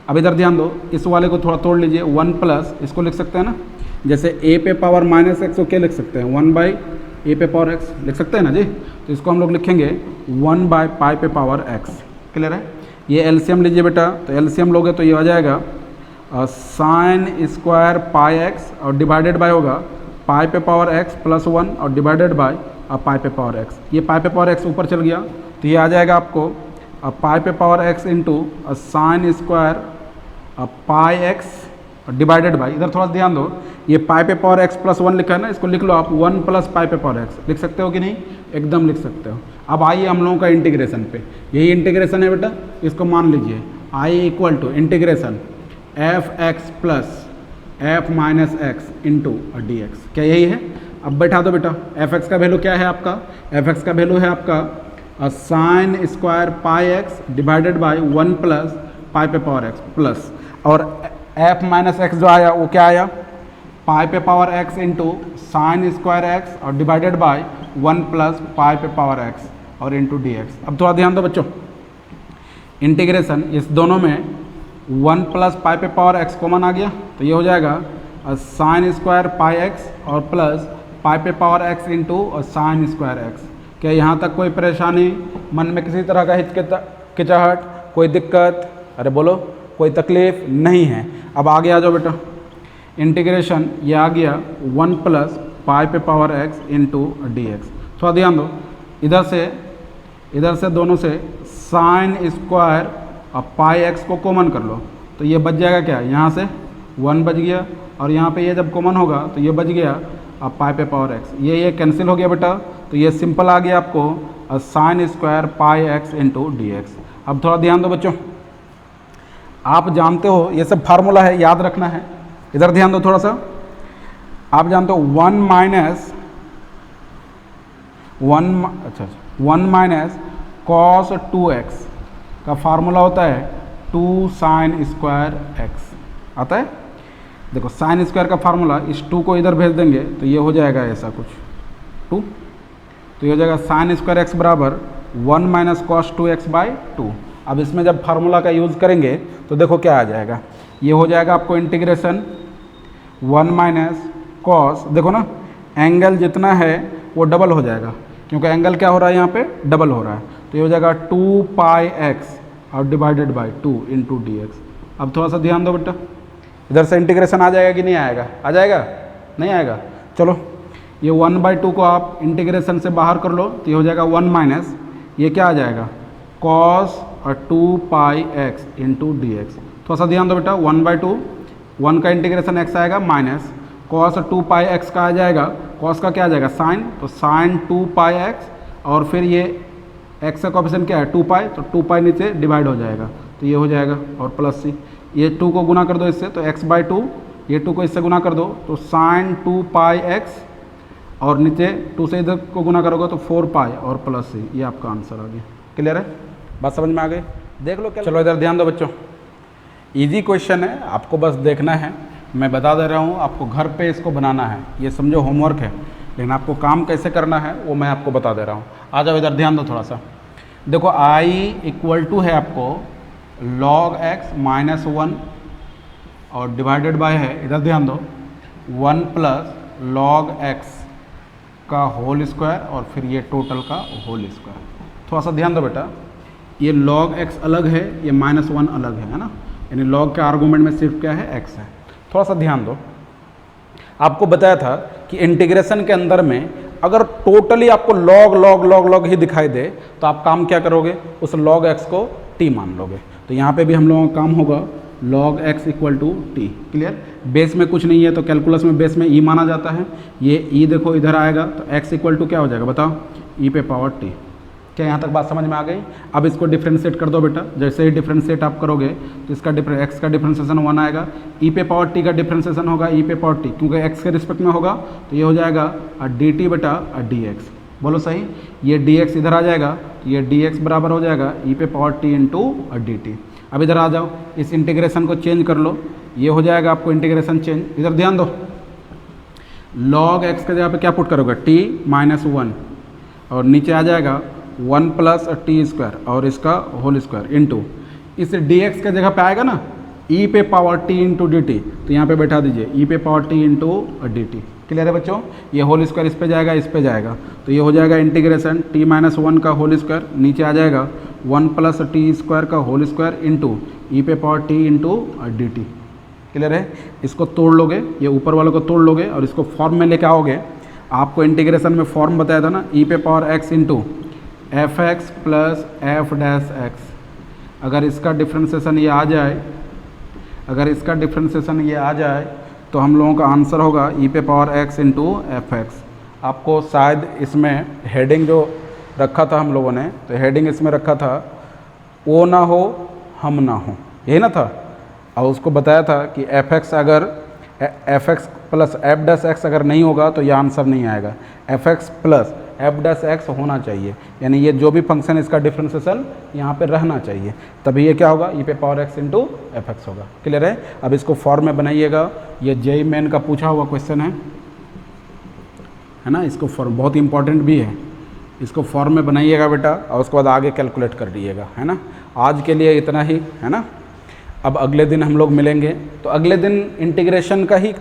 अब इधर ध्यान दो, इस वाले को थोड़ा तोड़ लीजिए, 1 प्लस इसको लिख सकते हैं ना, जैसे a पे पावर माइनस एक्स को क्या लिख सकते हैं, 1 बाई ए पे पावर एक्स लिख सकते हैं ना जी। तो इसको हम लोग लिखेंगे 1 बाई पाई पे पावर एक्स, क्लियर है। ये एलसीएम लीजिए बेटा, तो एलसीएम लोगे तो ये आ जाएगा साइन स्क्वायर पाई एक्स और डिवाइडेड बाय होगा पाई पे पावर एक्स प्लस 1 और डिवाइडेड बाय पाई पे पावर एक्स। ये पाई पे पावर एक्स ऊपर चल गया, तो ये आ जाएगा आपको पाई पे power x into sine square pi x divided by, इधर थोड़ा ध्यान दो, ये पाई पे पावर एक्स प्लस 1 लिखा है ना, इसको लिख लो आप 1 प्लस पाई पे पावर एक्स, लिख सकते हो कि नहीं, एकदम लिख सकते हो। अब आइए हम लोगों का इंटीग्रेशन पे, यही इंटीग्रेशन है बेटा, इसको मान लीजिए I equal to integration f x plus f minus x into d x, क्या यही है। अब बैठा दो बेटा, एफ एक्स का वैल्यू क्या है आपका, एफ एक्स का वैल्यू है आपका sign square pi x divided by 1 plus pi पे पावर एक्स प्लस, और एफ माइनस एक्स जो आया वो क्या आया, पाई पे power x into sine square x और डिवाइडेड बाई 1 प्लस पाई पे पावर एक्स और इंटू डी एक्स। अब थोड़ा ध्यान दो बच्चों, इंटीग्रेशन इस दोनों में 1 प्लस पाई पे पावर एक्स कॉमन आ गया, तो ये हो जाएगा साइन स्क्वायर पाई एक्स और प्लस पाई पे power x into sine square x. क्या यहाँ तक कोई परेशानी, मन में किसी तरह का हिचकिचाहट, कोई दिक्कत, अरे बोलो, कोई तकलीफ नहीं है। अब आगे आ जाओ बेटा, इंटीग्रेशन ये आ गया 1 प्लस पाई पे power x into d x. थोड़ा ध्यान दो, इधर से दोनों से साइन स्क्वायर और पाई एक्स को कॉमन कर लो, तो ये बच जाएगा क्या, यहाँ से 1 बच गया, और यहाँ पे ये जब कॉमन होगा तो ये बच गया अब पाई पे पावर एक्स, ये कैंसिल हो गया बेटा, तो ये सिंपल आ गया आपको sign square pi x into d x. अब थोड़ा ध्यान दो बच्चों, आप जानते हो ये सब फार्मूला है, याद रखना है, इधर ध्यान दो थोड़ा सा। आप जानते हो 1 माइनस कॉस 2x का फार्मूला होता है 2 साइन स्क्वायर एक्स, आता है। देखो साइन स्क्वायर का फार्मूला, इस 2 को इधर भेज देंगे तो ये हो जाएगा ऐसा कुछ 2, तो ये हो जाएगा साइन स्क्वायर एक्स बराबर 1 माइनस कॉस 2x बाई 2। अब इसमें जब फार्मूला का यूज़ करेंगे तो देखो क्या आ जाएगा, ये हो जाएगा आपको इंटीग्रेशन 1 माइनस कॉस, देखो ना एंगल जितना है वो डबल हो जाएगा, क्योंकि एंगल क्या हो रहा है यहाँ पे, डबल हो रहा है, तो ये हो जाएगा 2 पाई एक्स और divided by 2 into d x. अब थोड़ा सा ध्यान दो बेटा, इधर से इंटीग्रेशन आ जाएगा कि नहीं आएगा, आ जाएगा नहीं आएगा, चलो ये 1/2 को आप इंटीग्रेशन से बाहर कर लो, तो ये हो जाएगा 1 माइनस, ये क्या आ जाएगा कॉस और 2 पाई एक्स इंटू डी एक्स। थोड़ा सा ध्यान दो बेटा, 1/2, 1 का इंटीग्रेशन एक्स आएगा माइनस कॉस 2 पाई एक्स का आ जाएगा, कॉस का क्या आ जाएगा साइन, तो साइन 2 पाई एक्स, और फिर ये एक्स का कोएफिशिएंट क्या है 2 पाई, तो 2 पाई नीचे डिवाइड हो जाएगा, तो ये हो जाएगा, और प्लस सी, ये 2 को गुना कर दो इससे, तो x/2, ये 2 को इससे गुना कर दो तो साइन 2 पाई एक्स, और नीचे 2 से इधर को गुना करोगे तो 4 पाई और प्लस सी, ये आपका आंसर आ गया। क्लियर है, बात समझ में आ गई, देख लो क्या। चलो इधर ध्यान दो बच्चों, इजी क्वेश्चन है, आपको बस देखना है, मैं बता दे रहा हूँ, आपको घर पे इसको बनाना है, ये समझो होमवर्क है, लेकिन आपको काम कैसे करना है वो मैं आपको बता दे रहा हूँ। आ जाओ इधर ध्यान दो थोड़ा सा, देखो i इक्वल टू है आपको log x माइनस 1 और डिवाइडेड बाय है, इधर ध्यान दो 1 प्लस log x का होल स्क्वायर और फिर ये टोटल का होल स्क्वायर। थोड़ा सा ध्यान दो बेटा, ये log x अलग है, ये -1 अलग है ना, यानी log के आर्गूमेंट में सिर्फ क्या है, x है। थोड़ा सा ध्यान दो, आपको बताया था कि इंटीग्रेशन के अंदर में अगर टोटली आपको log ही दिखाई दे तो आप काम क्या करोगे, उस log x को t मान लोगे। तो यहाँ पे भी हम लोगों का काम होगा log x equal to t. Clear? Base में कुछ नहीं है तो कैलकुलस में बेस में e माना जाता है। ये e देखो इधर आएगा तो x इक्वल टू क्या हो जाएगा बताओ, e पे पावर t। क्या यहाँ तक बात समझ में आ गई? अब इसको डिफ्रेंशिएट कर दो बेटा। जैसे ही डिफ्रेंशिएट आप करोगे तो इसका x का डिफ्रेंशिएशन 1 आएगा, e पे पावर t का डिफ्रेंशिएशन होगा e पे पावर t, क्योंकि x के रिस्पेक्ट में होगा तो ये हो जाएगा dt बेटा dx। बोलो सही, ये dx इधर आ जाएगा तो ये dx बराबर हो जाएगा e पे पावर t इंटू dt। अब इधर आ जाओ, इस इंटीग्रेशन को चेंज कर लो, ये हो जाएगा आपको इंटीग्रेशन चेंज। इधर ध्यान दो, log x के जगह पे क्या पुट करोगे, t-1 और नीचे आ जाएगा 1 प्लस टी स्क्वायर और इसका होल स्क्वायर इंटू इस dx के जगह पे आएगा ना e पे power t into D T, तो यहाँ पे बैठा दीजिए e पे power t into D T. Clear है बच्चों? ये होल स्क्वायर इस पे जाएगा, इस पे जाएगा, तो ये हो जाएगा इंटीग्रेशन t-1 का होल स्क्वायर, नीचे आ जाएगा 1 प्लस टी स्क्वायर का होल स्क्वायर इंटू ई पे power t into D T. Clear है? इसको तोड़ लोगे, ये ऊपर वालों को तोड़ लोगे और इसको फॉर्म में लेके आओगे। आपको इंटीग्रेशन में फॉर्म बताया था ना, ई पे power x into f x plus F dash x. अगर इसका डिफ्रेंसिएशन ये आ जाए, अगर इसका डिफ्रेंसिएशन ये आ जाए तो हम लोगों का आंसर होगा ई पे power x into f x. आपको शायद इसमें हेडिंग जो रखा था हम लोगों ने, तो हेडिंग इसमें रखा था ओ ना हो हम ना हो, यही ना था। और उसको बताया था कि एफ एक्स अगर F x plus F dash x अगर नहीं होगा तो ये आंसर नहीं आएगा, F x plus F dash x होना चाहिए, यानी ये जो भी फंक्शन इसका डिफ्रेंशिएशन यहाँ पे रहना चाहिए, तभी ये क्या होगा, ई पे power x into f x होगा। क्लियर है? अब इसको फॉर्म में बनाइएगा, ये जेईई मेन का पूछा हुआ क्वेश्चन है ना, इसको फॉर्म बहुत इंपॉर्टेंट भी है, इसको फॉर्म में बनाइएगा बेटा और उसके बाद आगे कैलकुलेट कर दीजिएगा, है ना। आज के लिए इतना ही, है ना। अब अगले दिन हम लोग मिलेंगे, तो अगले दिन इंटीग्रेशन का ही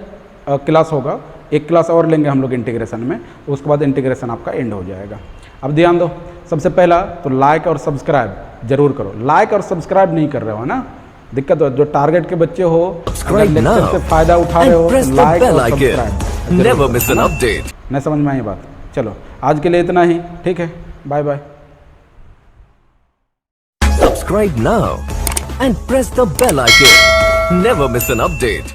क्लास होगा, एक क्लास और लेंगे हम लोग इंटीग्रेशन में, उसके बाद इंटीग्रेशन आपका एंड हो जाएगा। अब ध्यान दो, सबसे पहला तो लाइक और सब्सक्राइब जरूर करो। लाइक और सब्सक्राइब नहीं कर रहे हो ना, दिक्कत हो। जो टारगेट के बच्चे हो, अगर लेक्चर से फायदा उठा रहे हो, लाइक और subscribe never miss an update. नहीं समझ में आई बात? चलो आज के लिए इतना ही, ठीक है, bye bye. Subscribe now and press the bell icon. Never miss an update.